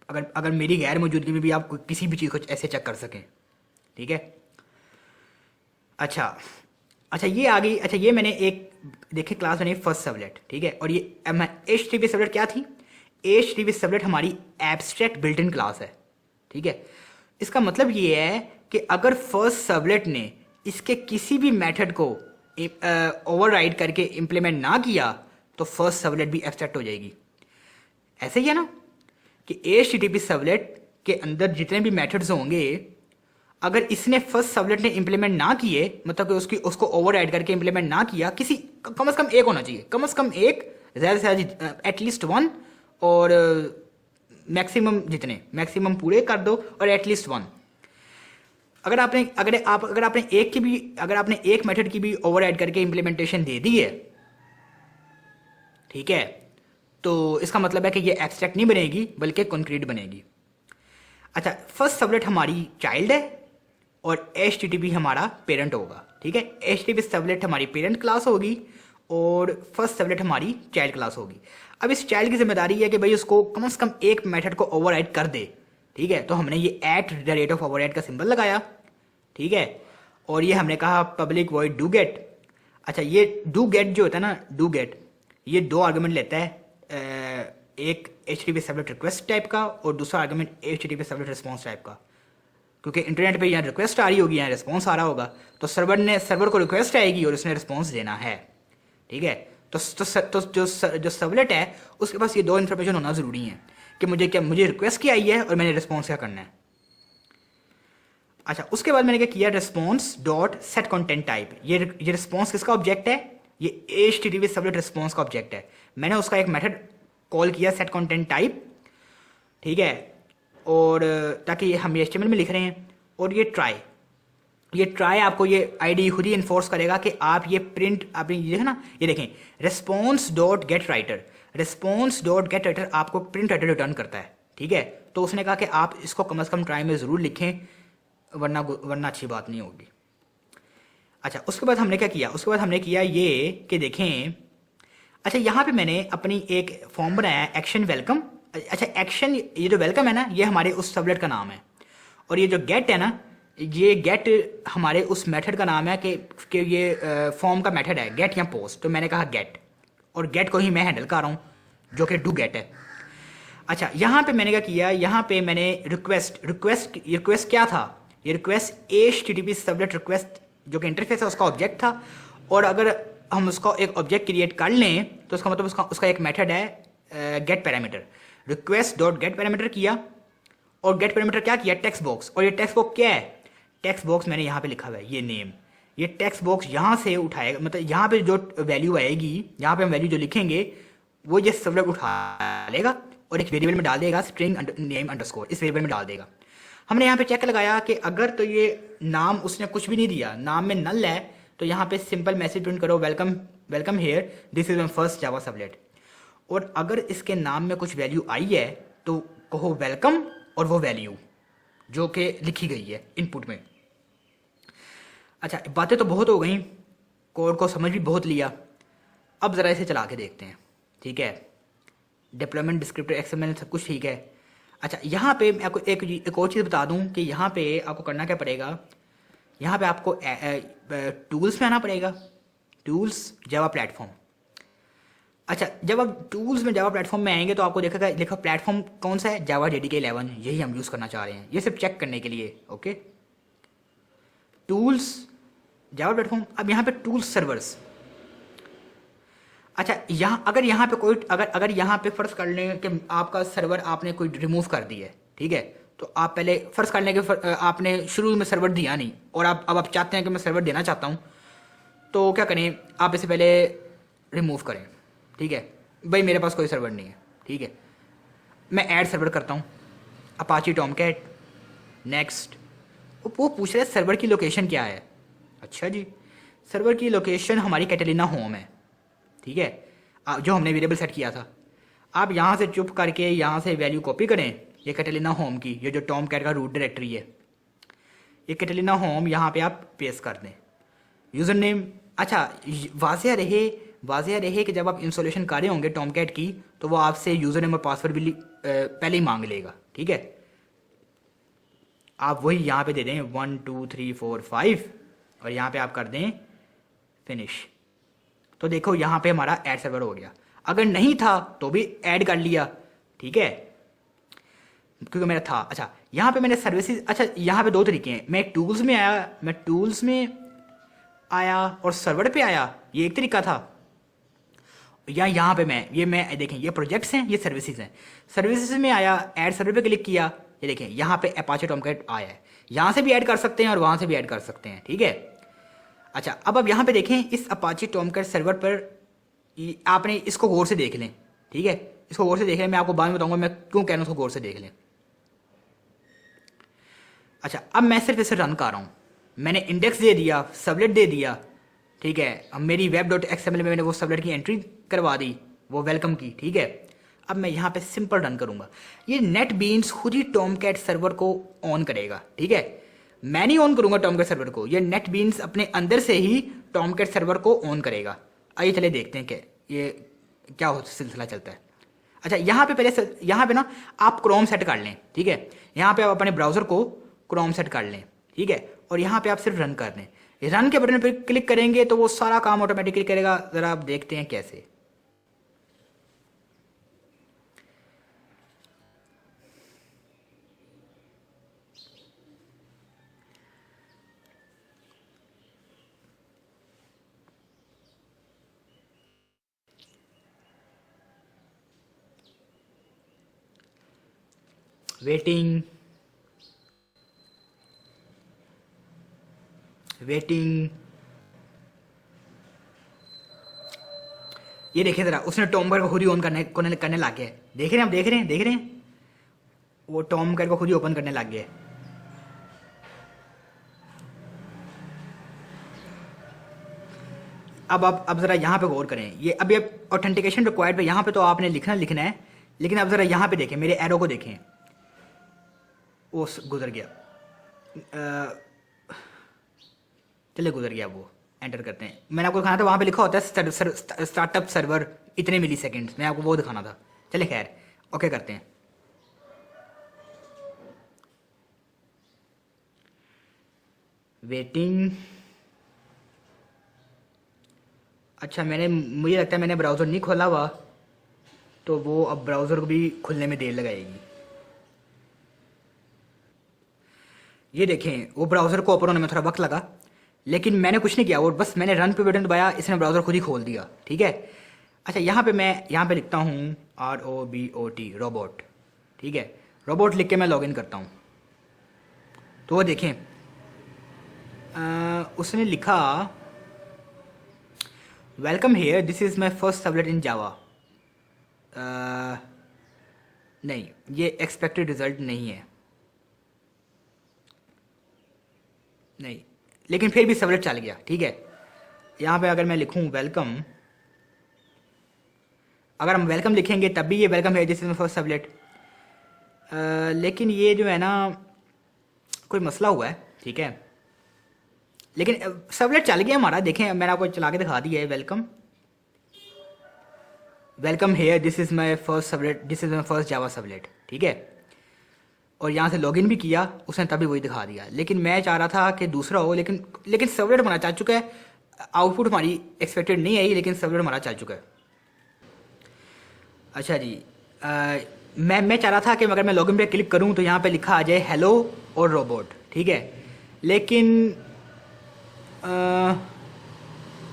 अगर मेरी गैर मौजूदगी में भी आप किसी भी चीज़ को ऐसे चेक कर सकें, ठीक है। अच्छा ये आ गई। अच्छा, ये मैंने एक देखे क्लास बनी फर्स्ट सर्वलेट, ठीक है। और ये HTTP सर्वलेट क्या थी, HTTP सर्वलेट हमारी एब्स्ट्रैक्ट बिल्ट इन क्लास है, ठीक है। इसका मतलब ये है कि अगर फर्स्ट सर्वलेट ने इसके किसी भी मेथड को ओवरराइड करके इम्प्लीमेंट ना किया तो फर्स्ट सर्वलेट भी एब्स्ट्रैक्ट हो जाएगी। ऐसे ही है ना कि HTTP सर्वलेट के अंदर जितने भी मेथड्स होंगे, अगर इसने फर्स्ट सर्वलेट ने इम्प्लीमेंट ना किए, मतलब कि उसको ओवरराइड करके इम्प्लीमेंट ना किया, किसी कम से कम एक होना चाहिए, कम से कम एक, ज़्यादा से ज़्यादा एटलीस्ट वन, और मैक्सिमम मैक्सिमम पूरे कर दो, और एटलीस्ट वन। अगर आपने एक मेथड की भी ओवरराइड करके इम्प्लीमेंटेशन दे दी है, ठीक है, तो इसका मतलब है कि ये एब्स्ट्रैक्ट नहीं बनेगी बल्कि कॉन्क्रीट बनेगी। अच्छा, फर्स्ट सर्वलेट हमारी चाइल्ड है, और HTTP हमारा पेरेंट होगा, ठीक है। HTTP सर्वलेट हमारी पेरेंट क्लास होगी और फर्स्ट सर्वलेट हमारी चाइल्ड क्लास होगी। अब इस चाइल्ड की जिम्मेदारी है कि भाई उसको कम से कम एक मेथड को ओवरराइड कर दे, ठीक है। तो हमने ये @_ का सिंबल लगाया, ठीक है, और ये हमने कहा पब्लिक वॉइड डू गेट। अच्छा, ये डू गेट जो होता है ना, डू गेट, ये दो आर्गुमेंट लेता है, एक HTTP सर्वलेट रिक्वेस्ट टाइप का और दूसरा argument HTTP servlet response type का। क्योंकि इंटरनेट पे यहाँ रिक्वेस्ट आ रही होगी, यहाँ रिस्पॉन्स आ रहा होगा, तो सर्वर को रिक्वेस्ट आएगी और उसने रिस्पॉन्स देना है, ठीक है। तो जो सर्वलेट है उसके पास ये दो इन्फॉर्मेशन होना ज़रूरी है कि मुझे रिक्वेस्ट क्या आई है और मैंने रिस्पॉन्स क्या करना है। अच्छा, उसके बाद मैंने क्या किया, response dot set content type. ये रिस्पॉन्स किसका ऑब्जेक्ट है, ये HTTP सर्वलेट रिस्पॉन्स का ऑब्जेक्ट है। मैंने उसका एक मेथड कॉल किया सेट कॉन्टेंट टाइप, ठीक है, और ताकि हम ये HTML में लिख रहे हैं। और ये ट्राई आपको ये ID खुद ही इन्फोर्स करेगा कि आप ये प्रिंट, आपने ये देखा ना, ये देखें, रिस्पॉन्स डॉट गेट राइटर आपको प्रिंट राइटर रिटर्न करता है, ठीक है। तो उसने कहा कि आप इसको कम से कम ट्राई में ज़रूर लिखें, वरना अच्छी बात नहीं होगी। अच्छा, उसके बाद हमने क्या किया, उसके बाद हमने किया ये कि देखें, अच्छा यहाँ पे मैंने अपनी एक फॉर्म बनाया एक्शन वेलकम। अच्छा, एक्शन, ये जो वेलकम है ना, ये हमारे उस सबलेट का नाम है, और ये जो गेट है ना, ये गेट हमारे उस मेथड का नाम है कि ये फॉर्म का मेथड है गेट या पोस्ट। तो मैंने कहा गेट, और गेट को ही मैं हैंडल कर रहा हूँ जो कि डू गेट है। अच्छा, यहाँ पे मैंने क्या किया, यहाँ पे मैंने रिक्वेस्ट क्या था, ये रिक्वेस्ट HTTP सर्वलेट रिक्वेस्ट जो कि इंटरफेस है उसका ऑब्जेक्ट था। और अगर हम उसका एक ऑब्जेक्ट क्रिएट कर लें तो उसका मतलब उसका एक मेथड है get parameter. Request dot get parameter किया, और गेट पैरामीटर क्या किया, टेक्स्ट बॉक्स। और ये टेक्स्ट बॉक्स क्या है, टेक्स्ट बॉक्स मैंने यहाँ पे लिखा हुआ है ये नेम। ये टेक्स्ट बॉक्स यहाँ से उठाएगा, मतलब यहाँ पे जो वैल्यू आएगी, यहाँ पे हम वैल्यू जो लिखेंगे वो ये सर्वलेट उठा लेगा और एक वेरिएबल में डाल देगा, स्ट्रिंग नेम अंडरस्कोर, इस वेरिएबल में डाल देगा। हमने यहाँ पे चेक लगाया कि अगर तो ये नाम उसने कुछ भी नहीं दिया, नाम में नल है, तो यहाँ पे सिंपल मैसेज प्रिंट करो, welcome here, this is my first Java servlet. और अगर इसके नाम में कुछ वैल्यू आई है तो कहो वेलकम और वो वैल्यू जो कि लिखी गई है इनपुट में। अच्छा, बातें तो बहुत हो गई, कोड को समझ भी बहुत लिया, अब ज़रा इसे चला के देखते हैं, ठीक है। डिप्लॉयमेंट डिस्क्रिप्टर XML सब कुछ ठीक है। अच्छा, यहाँ पे मैं आपको एक और चीज़ बता दूँ कि यहाँ पे आपको करना क्या पड़ेगा, यहाँ पे आपको टूल्स में आना पड़ेगा, टूल्स जावा प्लेटफॉर्म। अच्छा, जब आप टूल्स में जावा प्लेटफॉर्म में आएंगे तो आपको देखा प्लेटफॉर्म कौन सा है, जावा JDK 11, यही हम यूज़ करना चाह रहे हैं, ये सिर्फ चेक करने के लिए, ओके। टूल्स जावा प्लेटफॉर्म, अब यहाँ पे टूल्स सर्वर्स। अच्छा, अगर यहाँ पे कोई अगर यहाँ पे फर्ज कर लें कि आपका सर्वर आपने कोई रिमूव कर दिया है, ठीक है, तो आप पहले फर्ज कर लें कि आपने शुरू में सर्वर दिया नहीं और अब आप चाहते हैं कि मैं सर्वर देना चाहता हूँ, तो क्या करें, आप इसे पहले रिमूव करें, ठीक है। भाई मेरे पास कोई सर्वर नहीं है, ठीक है, मैं ऐड सर्वर करता हूँ, अपाची टॉमकैट, नेक्स्ट। वो पूछ रहे सर्वर की लोकेशन क्या है। अच्छा जी, सर्वर की लोकेशन हमारी कैटेलिना होम है, ठीक है, जो हमने वेरिएबल सेट किया था। आप यहाँ से चुप करके यहाँ से वैल्यू कॉपी करें, ये कैटेलिना होम की, ये जो टॉमकैट का रूट डायरेक्टरी है, ये कैटेलिना होम यहाँ पे आप पेस्ट कर दें, यूज़र नेम। अच्छा, वाज़ेह रहे कि जब आप इंस्टॉलेशन कर रहे होंगे टॉमकैट की तो वो आपसे यूज़र नेम और पासवर्ड भी पहले ही मांग लेगा, ठीक है। आप वही यहाँ पे दे दें 1 2 3 4 5 और यहाँ पे आप कर दें फिनिश। तो देखो यहाँ पे हमारा ऐड सर्वर हो गया। अगर नहीं था तो भी ऐड कर लिया, ठीक है, क्योंकि मेरा था। अच्छा, यहाँ पे मैंने सर्विसेज, अच्छा यहाँ पे दो तरीके हैं, मैं टूल्स में आया और सर्वर पे आया, ये एक तरीका था। या यहाँ पे मैं देखें, ये प्रोजेक्ट्स हैं, ये सर्विसेज हैं। सर्विसेज में आया, ऐड सर्वर पे क्लिक किया, ये देखें यहाँ पे अपाचे टॉमकैट आया है, यहाँ से भी ऐड कर सकते हैं और वहाँ से भी ऐड कर सकते हैं, ठीक है। अच्छा, अब यहाँ पे देखें, इस अपाचे टॉमकैट सर्वर पर आपने इसको गौर से देख लें, ठीक है, इसको गौर से देख लें, मैं आपको बाद में बताऊंगा मैं क्यों कह रहा हूँ उसको गौर से देख लें। अच्छा, अब मैं सिर्फ इसे रन कर रहा हूँ, मैंने इंडेक्स दे दिया, सबलेट दे दिया, ठीक है। अब मेरी web.xml में मैंने वो सबलेट की एंट्री करवा दी, वो वेलकम की, ठीक है। अब मैं यहाँ पे सिंपल रन करूँगा, ये नेट बीन्स खुद ही टॉमकैट सर्वर को ऑन करेगा, ठीक है। मैं नहीं ऑन करूंगा टॉमकैट सर्वर को, ये नेट बीन्स अपने अंदर से ही टॉमकैट सर्वर को ऑन करेगा। आइए चले देखते हैं कि ये क्या सिलसिला चलता है। अच्छा, यहाँ पे यहाँ पे ना आप क्रोम सेट कर लें, ठीक है। यहाँ पे आप अपने ब्राउज़र को क्रोम सेट कर लें, ठीक है। और यहाँ पे आप सिर्फ रन कर दें। रन के बटन पर क्लिक करेंगे तो वो सारा काम ऑटोमेटिकली करेगा। ज़रा आप देखते हैं कैसे। Waiting waiting. ये देखिए ज़रा, उसने टॉमकैट को खुद ही ऑन करने लग गया है। देख रहे हैं, आप देख रहे हैं वो टॉमकैट को खुद ही ओपन करने लग गया है। अब ज़रा यहाँ पे गौर करें। ये अभी अब ऑथेंटिकेशन रिक्वायर्ड पे यहाँ पे तो आपने लिखना है, लेकिन अब ज़रा यहाँ पे देखें, मेरे एरो को देखें, वो गुजर गया। चले गुजर गया वो। एंटर करते हैं। मैंने आपको दिखाना था, वहाँ पे लिखा होता है स्टार्टअप सर्वर इतने मिली सेकेंड्स, मैं आपको वो दिखाना था। चले खैर, ओके करते हैं। वेटिंग। अच्छा, मुझे लगता है मैंने ब्राउज़र नहीं खोला हुआ, तो वो अब ब्राउज़र को भी खुलने में देर लगाएगी। ये देखें, वो ब्राउज़र को ओपन होने में थोड़ा वक्त लगा, लेकिन मैंने कुछ नहीं किया, वो बस मैंने रन पे बटन दबाया, इसने ब्राउज़र खुद ही खोल दिया, ठीक है। अच्छा, यहाँ पे लिखता हूँ ROBOT, रोबोट, ठीक है। रोबोट लिख के मैं लॉगिन करता हूँ, तो वो देखें उसने लिखा welcome here, this is my first servlet in Java. नहीं, ये एक्सपेक्टेड रिजल्ट नहीं है, नहीं, लेकिन फिर भी सबलेट चल गया, ठीक है। यहाँ पे अगर मैं लिखूँ वेलकम, अगर हम वेलकम लिखेंगे तब भी ये वेलकम है, this is my first sublet. लेकिन ये जो है ना, कोई मसला हुआ है, ठीक है। लेकिन सबलेट चल गया हमारा। देखें, मैंने आपको चला के दिखा दिया है, welcome here, this is my first servlet, this is my first Java servlet, ठीक है। और यहाँ से लॉगिन भी किया, उसने तभी वही दिखा दिया। लेकिन मैं चाह रहा था कि दूसरा हो, लेकिन सबलेट हमारा चल चुका है। आउटपुट हमारी एक्सपेक्टेड नहीं आई, लेकिन सबलेट हमारा चल चुका है। अच्छा जी, मैं चाह रहा था कि अगर मैं लॉगिन पे क्लिक करूं तो यहाँ पे लिखा आ जाए हेलो और रोबोट, ठीक है। लेकिन आ,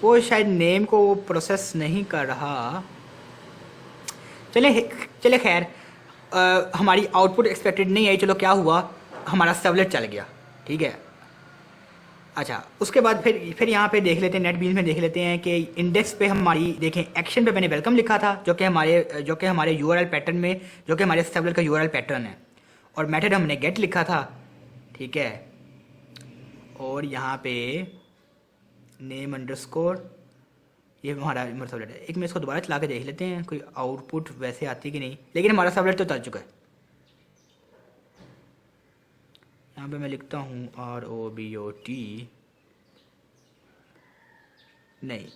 वो शायद नेम को प्रोसेस नहीं कर रहा। चले खैर, हमारी आउटपुट एक्सपेक्टेड नहीं आई। चलो, क्या हुआ, हमारा सबलेट चल गया, ठीक है। अच्छा, उसके बाद फिर यहाँ पे देख लेते हैं, नेट बीन्स में देख लेते हैं कि इंडेक्स पे हमारी देखें, एक्शन पे मैंने वेलकम लिखा था, जो कि हमारे यूआरएल पैटर्न में, जो कि हमारे सर्वर का यूआरएल पैटर्न है। और मेथड हमने गेट लिखा था, ठीक है। और यहाँ पे नेम अंडरस्कोर, ये हमारा सबलेट है। एक मैं इसको दोबारा चला के देख लेते हैं, कोई आउटपुट वैसे आती कि नहीं। लेकिन हमारा सबलेट तो चल चुका है। यहाँ पे मैं लिखता हूँ ROBOT, नहीं,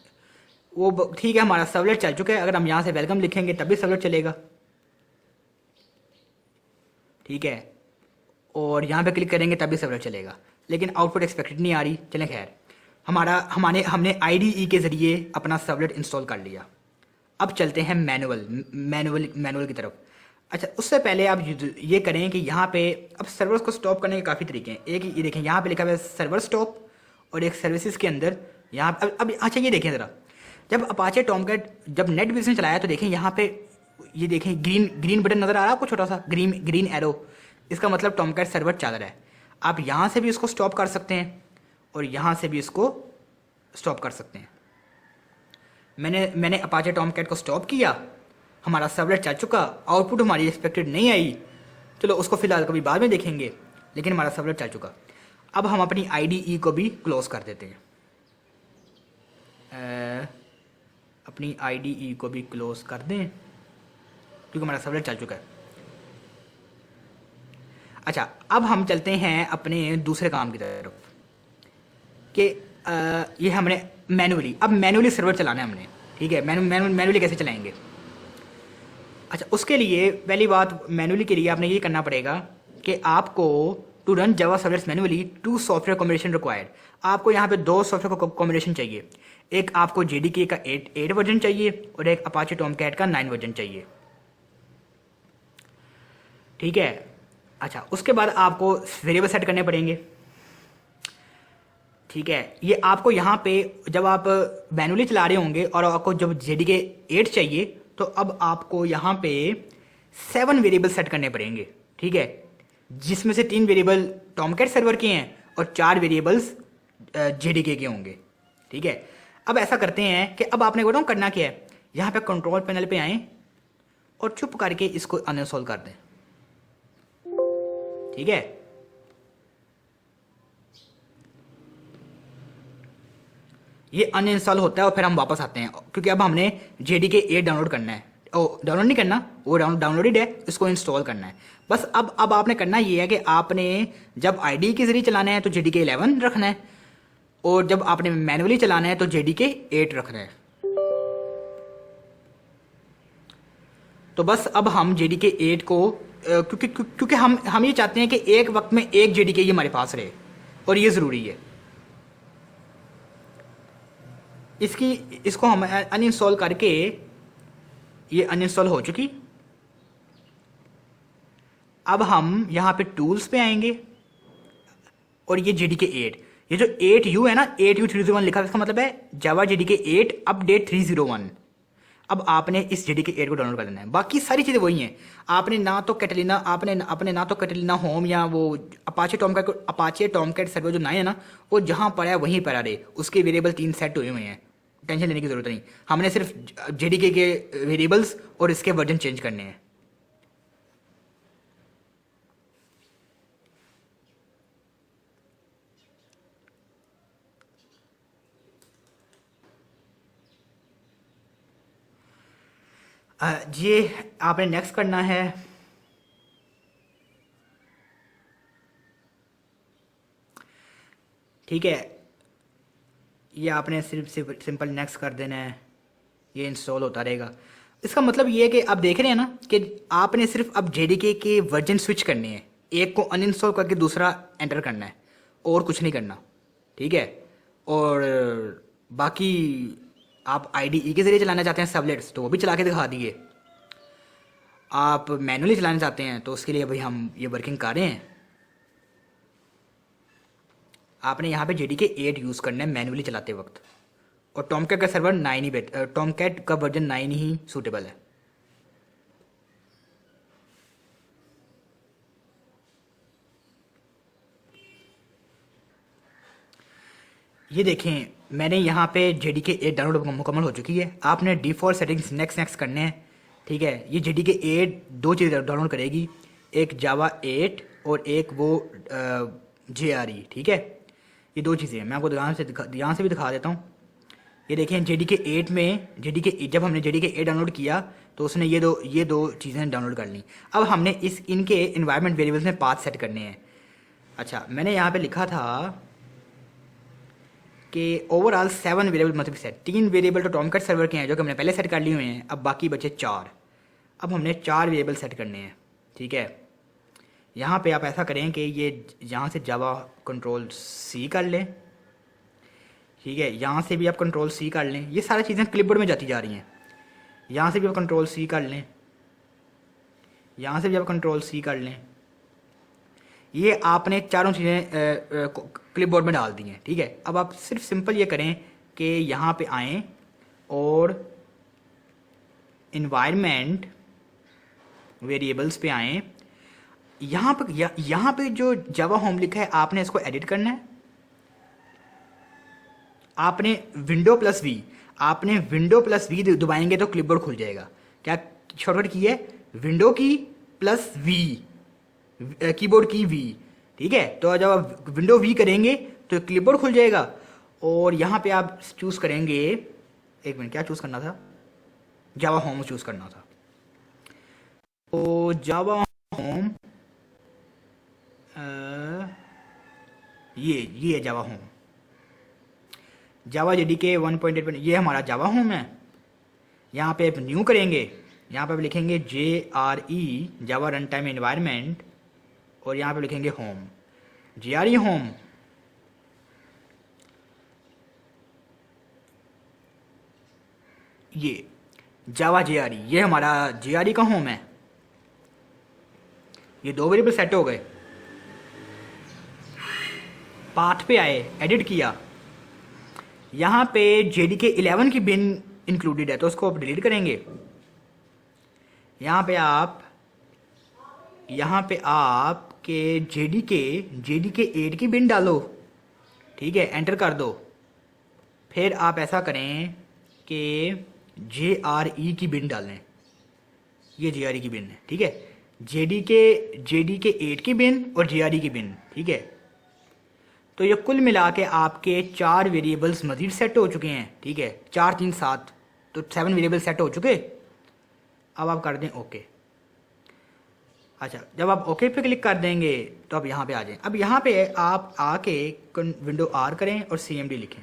वो ठीक है, हमारा सबलेट चल चुका है। अगर हम यहाँ से वेलकम लिखेंगे तब भी सबलेट चलेगा, ठीक है। और यहाँ पे क्लिक करेंगे तब भी सबलेट चलेगा, लेकिन आउटपुट एक्सपेक्टेड नहीं आ रही। चलें खैर, हमने IDE के ज़रिए अपना सबलेट इंस्टॉल कर लिया। अब चलते हैं मैनुअल की तरफ। अच्छा, उससे पहले आप ये करें कि यहाँ पे अब सर्वर्स को स्टॉप करने के काफ़ी तरीके हैं। एक ये देखें, यहाँ पे लिखा हुआ है सर्वर स्टॉप, और एक सर्विसेज के अंदर यहाँ अब अच्छा, ये देखें ज़रा, जब अपाचे टॉमकैट जब नेट बेस में चलाया तो देखें यहाँ पे, ये देखें ग्रीन बटन नज़र आ रहा है आपको, छोटा सा ग्रीन एरो। इसका मतलब टॉमकैट सर्वर चल रहा है। आप यहाँ से भी इसको स्टॉप कर सकते हैं और यहाँ से भी इसको स्टॉप कर सकते हैं। मैंने अपाचे टॉमकैट को स्टॉप किया, हमारा सर्वलेट चल चुका, आउटपुट हमारी एक्सपेक्टेड नहीं आई। चलो, उसको फिलहाल कभी बाद में देखेंगे, लेकिन हमारा सर्वलेट चल चुका। अब हम अपनी IDE को भी क्लोज कर देते हैं। अपनी IDE को भी क्लोज कर दें, क्योंकि हमारा सर्वलेट चल चुका है। अच्छा, अब हम चलते हैं अपने दूसरे काम की तरफ कि ये हमने मैनुअली, अब मैनुअली सर्वर चलाना है हमने, ठीक है। मैनुअली कैसे चलाएंगे? अच्छा, उसके लिए पहली बात, मैनुअली के लिए आपने ये करना पड़ेगा कि आपको to run Java servlets manually two software combination required. आपको यहाँ पे दो सॉफ्टवेयर कॉम्बिनेशन चाहिए। एक आपको जेडीके का 8 वर्जन चाहिए और एक अपाचे टॉमकैट का 9 वर्जन चाहिए, ठीक है। अच्छा, उसके बाद आपको वेरिएबल सेट करने पड़ेंगे, ठीक है। ये आपको यहाँ पे जब आप मैनुअली चला रहे होंगे और आपको जब जेडीके 8 चाहिए तो अब आपको यहाँ पे 7 वेरिएबल सेट करने पड़ेंगे, ठीक है, जिसमें से 3 वेरिएबल टॉमकैट सर्वर के हैं और 4 वेरिएबल्स जेडीके के होंगे, ठीक है। अब ऐसा करते हैं कि अब आपने बताऊँ करना क्या है, यहाँ पे कंट्रोल पैनल पे आएँ और चुप करके इसको अनइंस्टॉल कर दें, ठीक है। ये अनइंस्टॉल होता है और फिर हम वापस आते हैं, क्योंकि अब हमने जेडीके 8 डाउनलोड करना है। ओ, डाउनलोड नहीं करना, वो डाउनलोडेड है, इसको इंस्टॉल करना है बस। अब आपने करना ये है कि आपने जब आईडी के जरिए चलाना है तो जेडीके 11 रखना है, और जब आपने मैनुअली चलाना है तो जेडीके 8 रखना है। तो बस अब हम जेडीके 8 को क्योंकि हम ये चाहते हैं कि एक वक्त में एक जेडीके ही हमारे पास रहे, और ये ज़रूरी है। इसको हम अनइंस्टॉल करके, ये अनइंस्टॉल हो चुकी। अब हम यहाँ पे टूल्स पे आएंगे और ये जेडीके 8, ये जो 8U है ना, 8U301 लिखा है, इसका मतलब है जावा जेडीके 8 अपडेट 301। अब आपने इस जेडीके 8 को डाउनलोड कर लेना है। बाकी सारी चीज़ें वही हैं। आपने ना तो कैटलिना, आपने अपने ना तो कैटलिना होम या वो अपाचे टॉमकैट सर्वर जो 9 है ना, वो जहाँ पड़ा है वहीं पड़ा रहे, उसके वेरिएबल 3 सेट हुए हुए हैं, टेंशन लेने की ज़रूरत नहीं। हमने सिर्फ जेडीके के वेरिएबल्स और इसके वर्जन चेंज करने हैं। ये आपने नेक्स्ट करना है। ठीक है, ये आपने सिर्फ सिंपल नेक्स्ट कर देना है, ये इंस्टॉल होता रहेगा। इसका मतलब ये है कि आप देख रहे हैं ना कि आपने सिर्फ अब जेडीके के वर्जन स्विच करने हैं, एक को अनइंस्टॉल करके दूसरा एंटर करना है, और कुछ नहीं करना, ठीक है। और बाकी आप आईडीई के ज़रिए चलाना चाहते हैं सबलेट्स, तो वो भी चला के दिखा दिए। आप मैनुअली चलाना चाहते हैं तो उसके लिए भाई हम ये वर्किंग कर रहे हैं। आपने यहाँ पे जेडीके 8 यूज़ करना है मैनुअली चलाते वक्त, और टॉमकैट का सर्वर 9 ही टॉमकैट का वर्जन 9 ही सूटेबल है। ये देखें, मैंने यहाँ पे जेडीके 8 डाउनलोड मुकम्मल हो चुकी है। आपने डिफ़ॉल्ट सेटिंग्स नेक्स्ट करने हैं, ठीक है। ये जेडीके 8 दो चीज़ डाउनलोड करेगी, एक जावा 8 और एक वो JRE, ठीक है। ये दो चीज़ें हैं, मैं आपको यहाँ से भी दिखा देता हूँ। ये देखें जेडीके 8 में जब हमने जेडीके 8 डाउनलोड किया तो उसने ये दो चीज़ें डाउनलोड कर ली। अब हमने इनके इन्वायरमेंट वेरिएबल्स में पाथ सेट करने हैं। अच्छा, मैंने यहाँ पे लिखा था कि ओवरऑल 7 वेरिएबल मतलब सेट, 3 वेरिएबल तो टॉमकैट सर्वर के हैं जो कि हमने पहले सेट कर लिए हुए हैं, अब बाकी बचे 4। अब हमने 4 वेरिएबल सेट करने हैं, ठीक है। यहाँ पे आप ऐसा करें कि ये यहाँ से जावा कंट्रोल C कर लें, ठीक है। यहाँ से भी आप कंट्रोल C कर लें, ये सारी चीज़ें क्लिपबोर्ड में जाती जा रही हैं। यहाँ से भी आप कंट्रोल C कर लें, यहाँ से भी आप कंट्रोल C कर लें। ये आपने चारों चीज़ें क्लिपबोर्ड में डाल दी हैं, ठीक है। अब आप सिर्फ सिंपल ये करें कि यहाँ पे आएँ और इन्वायरमेंट वेरिएबल्स पे आएँ। यहाँ पे जो जावा होम लिखा है आपने इसको एडिट करना है। आपने आपने विंडो प्लस वी दबाएंगे तो क्लिपबोर्ड खुल जाएगा। क्या शॉर्टकट की है? विंडो की प्लस वी, कीबोर्ड की वी, ठीक है। तो जब आप विंडो वी करेंगे तो क्लिपबोर्ड खुल जाएगा। और यहाँ पे आप चूज़ करेंगे, एक मिनट, क्या चूज़ करना था? जावा होम चूज़ करना था। तो जावा होम ये है जावा होम, जावा JDK 1.8, ये हमारा जावा होम है। यहाँ पे आप न्यू करेंगे, यहाँ पे आप लिखेंगे JRE जावा रन टाइम एनवायरनमेंट, और यहाँ पे लिखेंगे होम, JRE होम। ये जावा JRE, ये हमारा JRE का होम है। ये दो वेरिएबल सेट हो गए। पाथ पे आए, एडिट किया, यहाँ पे JDK 11 की बिन इंक्लूडेड है तो उसको आप डिलीट करेंगे। यहाँ पे आपके JDK 8 की बिन डालो, ठीक है, एंटर कर दो। फिर आप ऐसा करें कि JRE की बिन डालें, ये JRE की बिन है, ठीक है, JDK 8 की बिन और JRE की बिन, ठीक है। तो ये कुल मिला के आपके 4 वेरिएबल्स मजीद सेट हो चुके हैं, ठीक है, 4 3 7, तो 7 वेरिएबल सेट हो चुके। अब आप कर दें ओके। अच्छा, जब आप ओके पे क्लिक कर देंगे तो आप यहाँ पे आ जाएं। अब यहाँ पे आप आके विंडो R करें और CMD लिखें।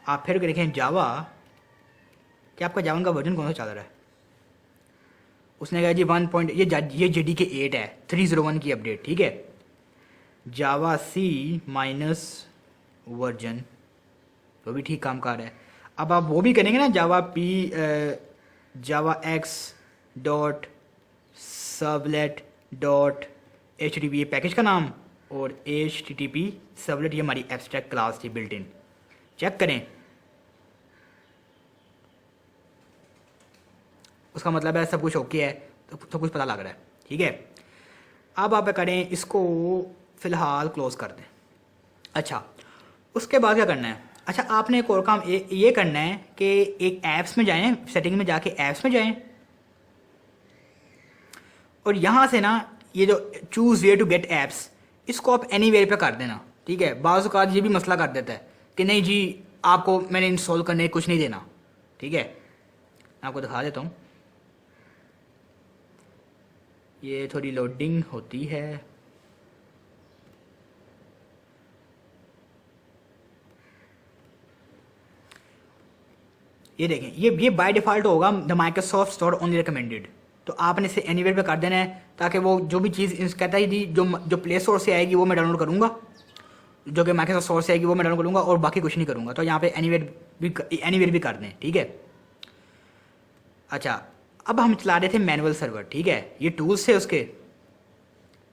आप फिर लिखें जावा, कि आपका जावा का वर्जन कौन सा चल रहा है। उसने कहा जी 1 पॉइंट, ये JDK 8 है, 301 की अपडेट, ठीक है, जावा C माइनस वर्जन, वो भी ठीक काम कर रहा है। अब आप वो भी करेंगे ना, जावा X dot sublet dot HTTP package का नाम, और HTTP सबलेट, ये हमारी एब्स्ट्रैक्ट क्लास थी बिल्ट इन। चेक करें, उसका मतलब है सब कुछ ओके है, तो सब कुछ पता लग रहा है, ठीक है। अब आप करें इसको फ़िलहाल क्लोज़ कर दें। अच्छा, उसके बाद क्या करना है? अच्छा, आपने एक और काम ये करना है कि एक ऐप्स में जाएं, सेटिंग में जाके ऐप्स में जाएं, और यहाँ से ना ये जो choose where to get apps, इसको आप एनीवेयर पे कर देना, ठीक है। बाज़ औक़ात ये भी मसला कर देता है कि नहीं जी आपको मैंने इंस्टॉल करने कुछ नहीं देना, ठीक है। मैं आपको दिखा देता हूँ, ये थोड़ी लोडिंग होती है। ये देखें, ये बाय डिफ़ॉल्ट होगा the Microsoft store only recommended, तो आपने इसे एनीवेयर पे कर देना है, ताकि वो जो भी चीज़ कहता है जी जो प्ले स्टोर से आएगी वो मैं डाउनलोड करूँगा, जो कि माइक्रोसॉफ्ट स्टोर से आएगी वो मैं डाउनलोड करूँगा, और बाकी कुछ नहीं करूँगा। तो यहाँ पे एनीवेयर भी कर दें, ठीक है। अच्छा, अब हम चला रहे थे मैनुअल सर्वर, ठीक है, ये टूल्स थे उसके,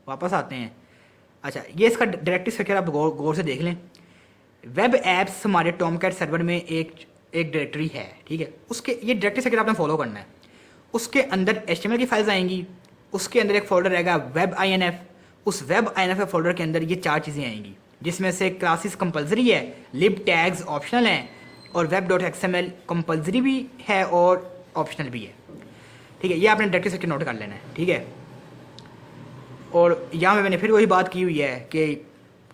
वापस आते हैं। अच्छा, ये इसका डायरेक्टरी स्ट्रक्चर आप गौर से देख लें। वेब एप्स हमारे टॉमकैट सर्वर में एक डायरेक्टरी है, ठीक है, उसके ये डायरेक्टरी स्ट्रक्चर आपने फॉलो करना है। उसके अंदर HTML की फाइल्स आएंगी, उसके अंदर एक फोल्डर रहेगा वेब INF, उस वेब INF फोल्डर के अंदर ये 4 चीज़ें आएंगी, जिसमें से क्लासेस कंपलसरी है, लिब टैग्स ऑप्शनल हैं, और web.xml कंपलसरी भी है और ऑप्शनल भी है, ठीक है। ये आपने डायरेक्टरी स्ट्रक्चर नोट कर लेना है, ठीक है। और यहाँ पे मैंने फिर वही बात की हुई है कि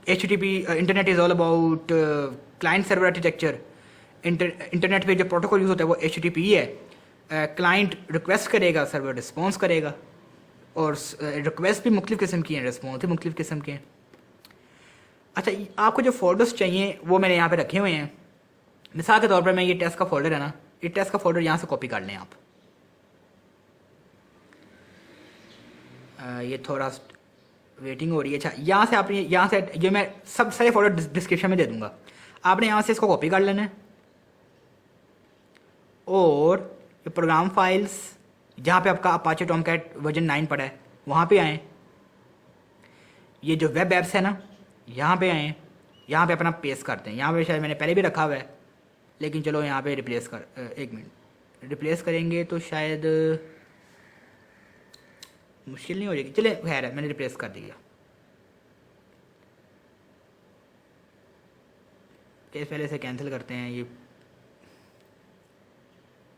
HTTP internet is all about client server architecture. Internet पे जो प्रोटोकॉल यूज़ होता है वो HTTP है। क्लाइंट रिक्वेस्ट करेगा, सर्वर रिस्पॉन्स करेगा, और रिक्वेस्ट भी मुख्तलिफ़ किस्म की हैं, रिस्पॉन्स भी मुख्तलिफ़ किस्म के हैं। अच्छा, आपको जो फोल्डर्स चाहिए वो मैंने यहाँ पे रखे हुए हैं। मिसाल के तौर पर मैं ये टेस्ट का फोल्डर है ना, ये टेस्ट का फोल्डर यहाँ से कॉपी कर लें आप। ये थोड़ा वेटिंग हो रही है। अच्छा, यहाँ से आपने यहाँ से ये मैं सब सारे फोल्डर डिस्क्रिप्शन में दे दूँगा, आपने यहाँ से इसको कॉपी कर लेना है, और ये प्रोग्राम फाइल्स जहाँ पे आपका अपाचे टॉमकैट वर्जन 9 पड़ा है वहाँ पे आएँ। ये जो वेब ऐप्स है ना, यहाँ पे आएँ, यहाँ पे अपना पेस्ट करते हैं। यहाँ पे शायद मैंने पहले भी रखा हुआ है, लेकिन चलो यहाँ पे रिप्लेस कर, एक मिनट, रिप्लेस करेंगे तो शायद मुश्किल नहीं हो जाएगी। चले, खैर है, मैंने रिप्लेस कर दिया। केस पहले से कैंसिल करते हैं। ये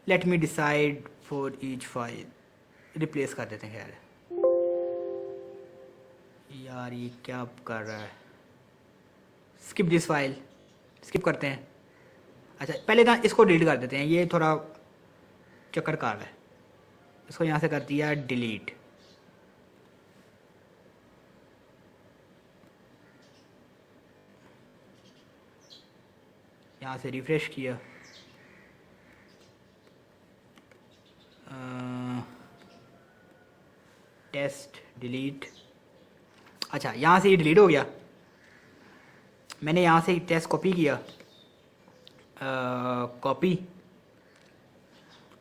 let me decide for each file, replace कर देते हैं। खैर यार ये क्या कर रहा है, स्किप दिस फाइल, स्किप करते हैं। अच्छा, पहले ना इसको डिलीट कर देते हैं, ये थोड़ा चक्कर कर रहा है। इसको यहाँ से कर दिया डिलीट। यहाँ से रिफ्रेश किया, टेस्ट डिलीट, अच्छा यहाँ से ये डिलीट हो गया। मैंने यहाँ से टेस्ट कॉपी किया, कॉपी,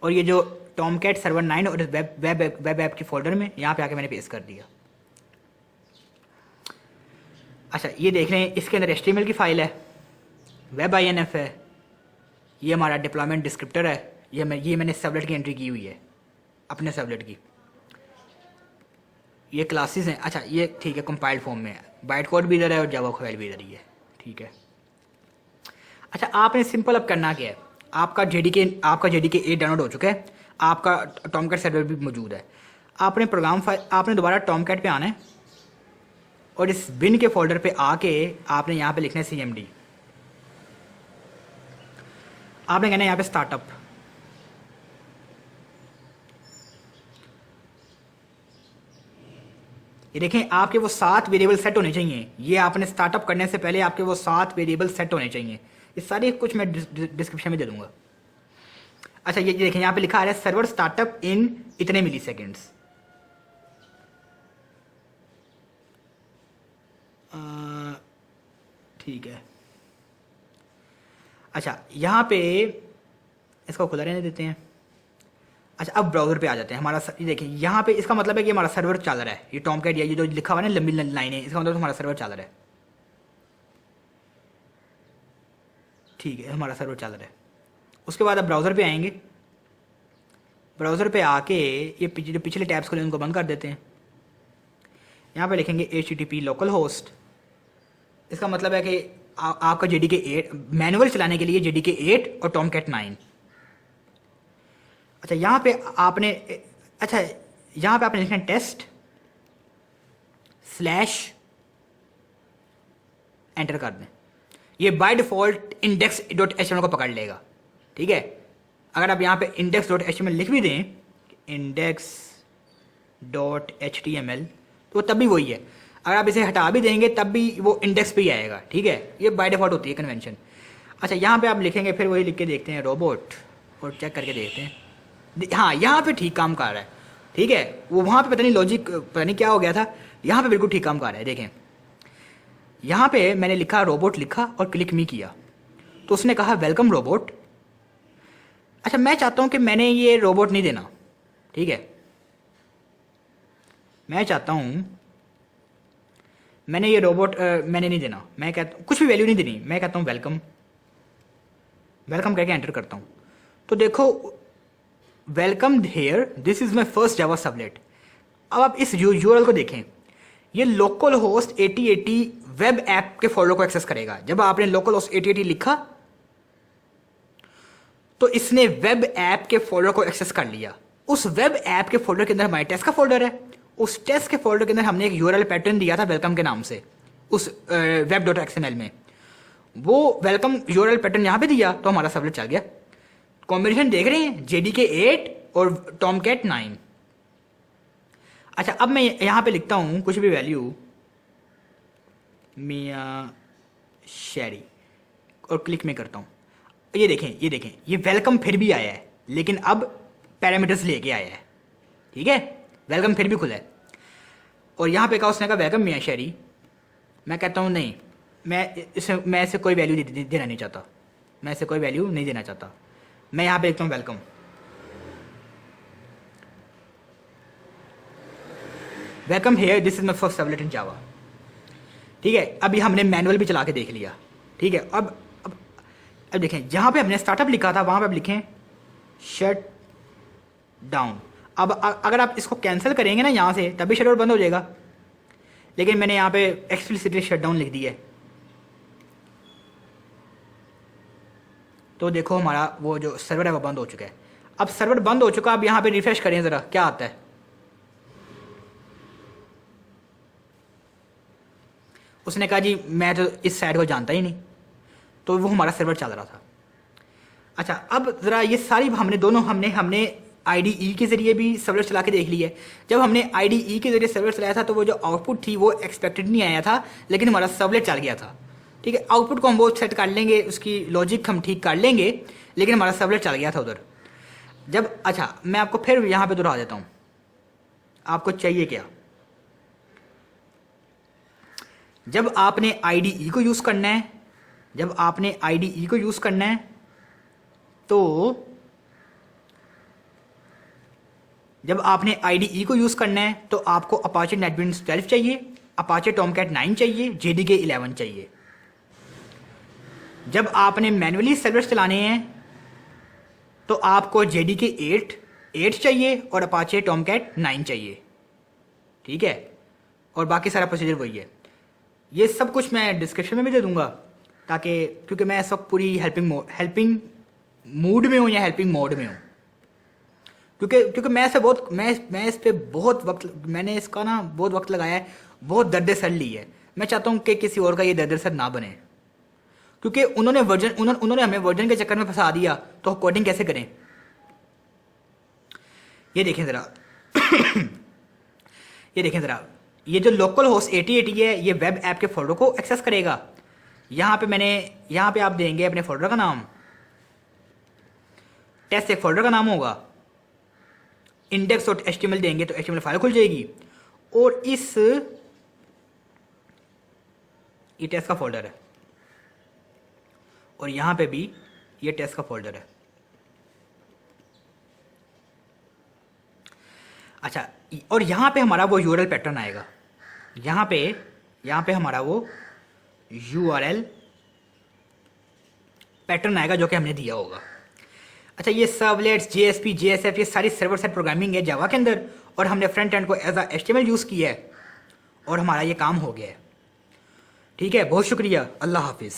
और ये जो टॉमकैट सर्वर 9 और वेब ऐप के फोल्डर में यहाँ पे आके मैंने पेस्ट कर दिया। अच्छा ये देख रहे हैं इसके अंदर HTML की फ़ाइल है, वेब INF है, ये हमारा डिप्लॉयमेंट डिस्क्रिप्टर है, ये मैंने सबलेट की एंट्री की हुई है अपने सबलेट की, ये क्लासेस हैं। अच्छा ये ठीक है, कंपाइल्ड फॉर्म में है, बाइट कोड भी इधर है और जावा फाइल भी इधर ही है, ठीक है। अच्छा आपने सिंपल अब करना क्या है, आपका JDK 8 डाउनलोड हो चुका है, आपका टॉमकैट सर्वर भी मौजूद है। आपने प्रोग्राम फाइल, आपने दोबारा टॉमकैट पे आना है और इस बिन के फोल्डर पे आके आपने यहाँ पे लिखना है CMD। आपने कहना है यहाँ पे स्टार्टअप, ये देखें आपके वो 7 वेरिएबल सेट होने चाहिए। ये आपने स्टार्टअप करने से पहले आपके वो 7 वेरिएबल सेट होने चाहिए। ये सारी कुछ मैं डिस्क्रिप्शन में दे दूंगा। अच्छा ये देखें यहाँ पे लिखा आ रहा है सर्वर स्टार्टअप इन इतने मिली सेकेंड्स। ठीक है। अच्छा यहाँ पे इसको खुला रहने देते हैं। अच्छा अब ब्राउज़र पे आ जाते हैं। हमारा ये देखें यहाँ पे इसका मतलब है कि हमारा सर्वर चल रहा है। ये टॉमकैट ये जो लिखा हुआ है ना लंबी लाइनें, इसका मतलब हमारा सर्वर चल रहा है। ठीक है हमारा सर्वर चल रहा है। उसके बाद अब ब्राउज़र पे आएंगे। ब्राउज़र पे आके ये जो पिछले टैब्स खोले उनको बंद कर देते हैं। यहाँ पे लिखेंगे HTTP लोकल होस्ट। इसका मतलब है कि आपका JDK 8 मैनुअल चलाने के लिए JDK 8 और टॉमकैट 9। अच्छा यहाँ पे आपने लिखना है टेस्ट / एंटर कर दें। ये बाय डिफ़ॉल्ट index.html को पकड़ लेगा, ठीक है। अगर आप यहाँ पे index.html लिख भी दें, index.html, तो तब भी वही है। अगर आप इसे हटा भी देंगे तब भी वो इंडेक्स पे ही आएगा, ठीक है। ये बाय डिफ़ॉल्ट होती है कन्वेंशन। अच्छा यहाँ पे आप लिखेंगे, फिर वही लिख के देखते हैं रोबोट और चेक करके देखते हैं। हाँ यहाँ पे ठीक काम कर रहा है, ठीक है। वो वहाँ पे पता नहीं लॉजिक पता नहीं क्या हो गया था, यहाँ पे बिल्कुल ठीक काम कर रहा है। देखें यहाँ पे मैंने लिखा रोबोट लिखा और क्लिक मी किया तो उसने कहा वेलकम रोबोट। अच्छा मैं चाहता हूँ कि मैंने ये रोबोट नहीं देना, ठीक है। मैं चाहता हूँ मैंने ये रोबोट मैंने नहीं देना। मैं कहता हूँ कुछ भी वैल्यू नहीं देनी। मैं कहता हूँ वेलकम, वेलकम करके एंटर करता हूँ। तो देखो welcome here, this is my first Java servlet. अब आप इस URL को देखें, ये लोकल होस्ट 8080 वेब ऐप के फोल्डर को एक्सेस करेगा। जब आपने लोकल होस्ट 8080 लिखा तो इसने वेब ऐप के फोल्डर को एक्सेस कर लिया। उस वेब ऐप के फोल्डर के अंदर हमारे टेस्ट का फोल्डर है। उस टेस्ट के फोल्डर के अंदर हमने एक URL पैटर्न दिया था वेलकम के नाम से उस web.xml में। वो वेलकम URL पैटर्न यहाँ पे दिया तो हमारा सबलेट चल गया। कॉम्बिनेशन देख रहे हैं JDK 8 और टॉमकैट 9। अच्छा अब मैं यहाँ पे लिखता हूँ कुछ भी वैल्यू मियाँ शेरी और क्लिक में करता हूँ। ये देखें ये वेलकम फिर भी आया है, लेकिन अब पैरामीटर्स लेके आया है, ठीक है। वेलकम फिर भी खुला है और यहाँ पे कहा उसने कहा वेलकम मियाँ शेरी। मैं कहता हूँ नहीं, मैं इसे कोई वैल्यू देना नहीं चाहता। मैं इसे कोई वैल्यू नहीं देना चाहता। मैं यहाँ पे लिखता हूँ welcome. Welcome here, this is my first servlet in Java, ठीक है। अभी हमने मैनुअल भी चला के देख लिया, ठीक है। अब देखें जहाँ पे हमने स्टार्टअप लिखा था वहाँ पे अब लिखें शट डाउन। अब अगर आप इसको कैंसिल करेंगे ना यहाँ से तभी शट बंद हो जाएगा, लेकिन मैंने यहाँ पे एक्सप्लिसिटली शट डाउन लिख दिया है। तो देखो हमारा वो जो सर्वर है वो बंद हो चुका है। अब सर्वर बंद हो चुका, अब यहाँ पे रिफ्रेश करें ज़रा क्या आता है। उसने कहा जी मैं तो इस साइड को जानता ही नहीं, तो वो हमारा सर्वर चल रहा था। अच्छा अब ज़रा ये सारी हमने IDE के ज़रिए भी सर्वर चला के देख लिया है। जब हमने IDE के ज़रिए सर्वर चलाया था तो वो जो आउटपुट थी वो एक्सपेक्टेड नहीं आया था, लेकिन हमारा सर्वलेट चल गया था। ठीक है, आउटपुट को हम वो सेट कर लेंगे, उसकी लॉजिक हम ठीक कर लेंगे, लेकिन हमारा सर्वलेट चल गया था उधर। जब अच्छा मैं आपको फिर यहाँ पे दोहरा देता हूँ, आपको चाहिए क्या। जब आपने IDE को यूज़ करना है, जब आपने IDE को यूज़ करना है तो जब आपने IDE को यूज़ करना है तो आपको अपाचे नेटबीन्स 12 चाहिए, अपाचे टॉमकैट 9 चाहिए, JDK 11 चाहिए। जब आपने मैनुअली सर्वर्स चलाने हैं तो आपको JDK 8 चाहिए और अपाचे टॉमकैट 9 चाहिए, ठीक है। और बाकी सारा प्रोसीजर वही है। ये सब कुछ मैं डिस्क्रिप्शन में भी दे दूंगा, ताकि क्योंकि मैं इस वक्त पूरी हेल्पिंग मूड में हूँ या हेल्पिंग मोड में हूँ, क्योंकि मैं इसे बहुत मैं इस पे बहुत वक्त, मैंने इसका ना बहुत वक्त लगाया है, बहुत दर्द सर ली है। मैं चाहता हूँ कि किसी और का ये दर्द सर ना बने, क्योंकि उन्होंने हमें वर्जन के चक्कर में फंसा दिया, तो कोडिंग कैसे करें। ये देखें ज़रा ये देखें ज़रा, ये जो लोकल होस्ट 8080 है, ये वेब ऐप के फोल्डर को एक्सेस करेगा। यहाँ पे आप देंगे अपने फोल्डर का नाम, टेस्ट एक फोल्डर का नाम होगा, index.html देंगे तो HTML फाइल खुल जाएगी, और ये टेस्ट का फोल्डर है, और यहाँ पे भी ये टेस्ट का फोल्डर है। अच्छा, और यहाँ पे हमारा वो URL पैटर्न आएगा, यहाँ पे हमारा वो URL पैटर्न आएगा जो कि हमने दिया होगा। अच्छा, ये सर्वलेट्स, JSP, JSF, ये सारी सर्वर साइड प्रोग्रामिंग है जावा के अंदर, और हमने फ्रंट एंड को एज अ HTML यूज़ किया है, और हमारा ये काम हो गया है। ठीक है, बहुत शुक्रिया, अल्लाह हाफिज़।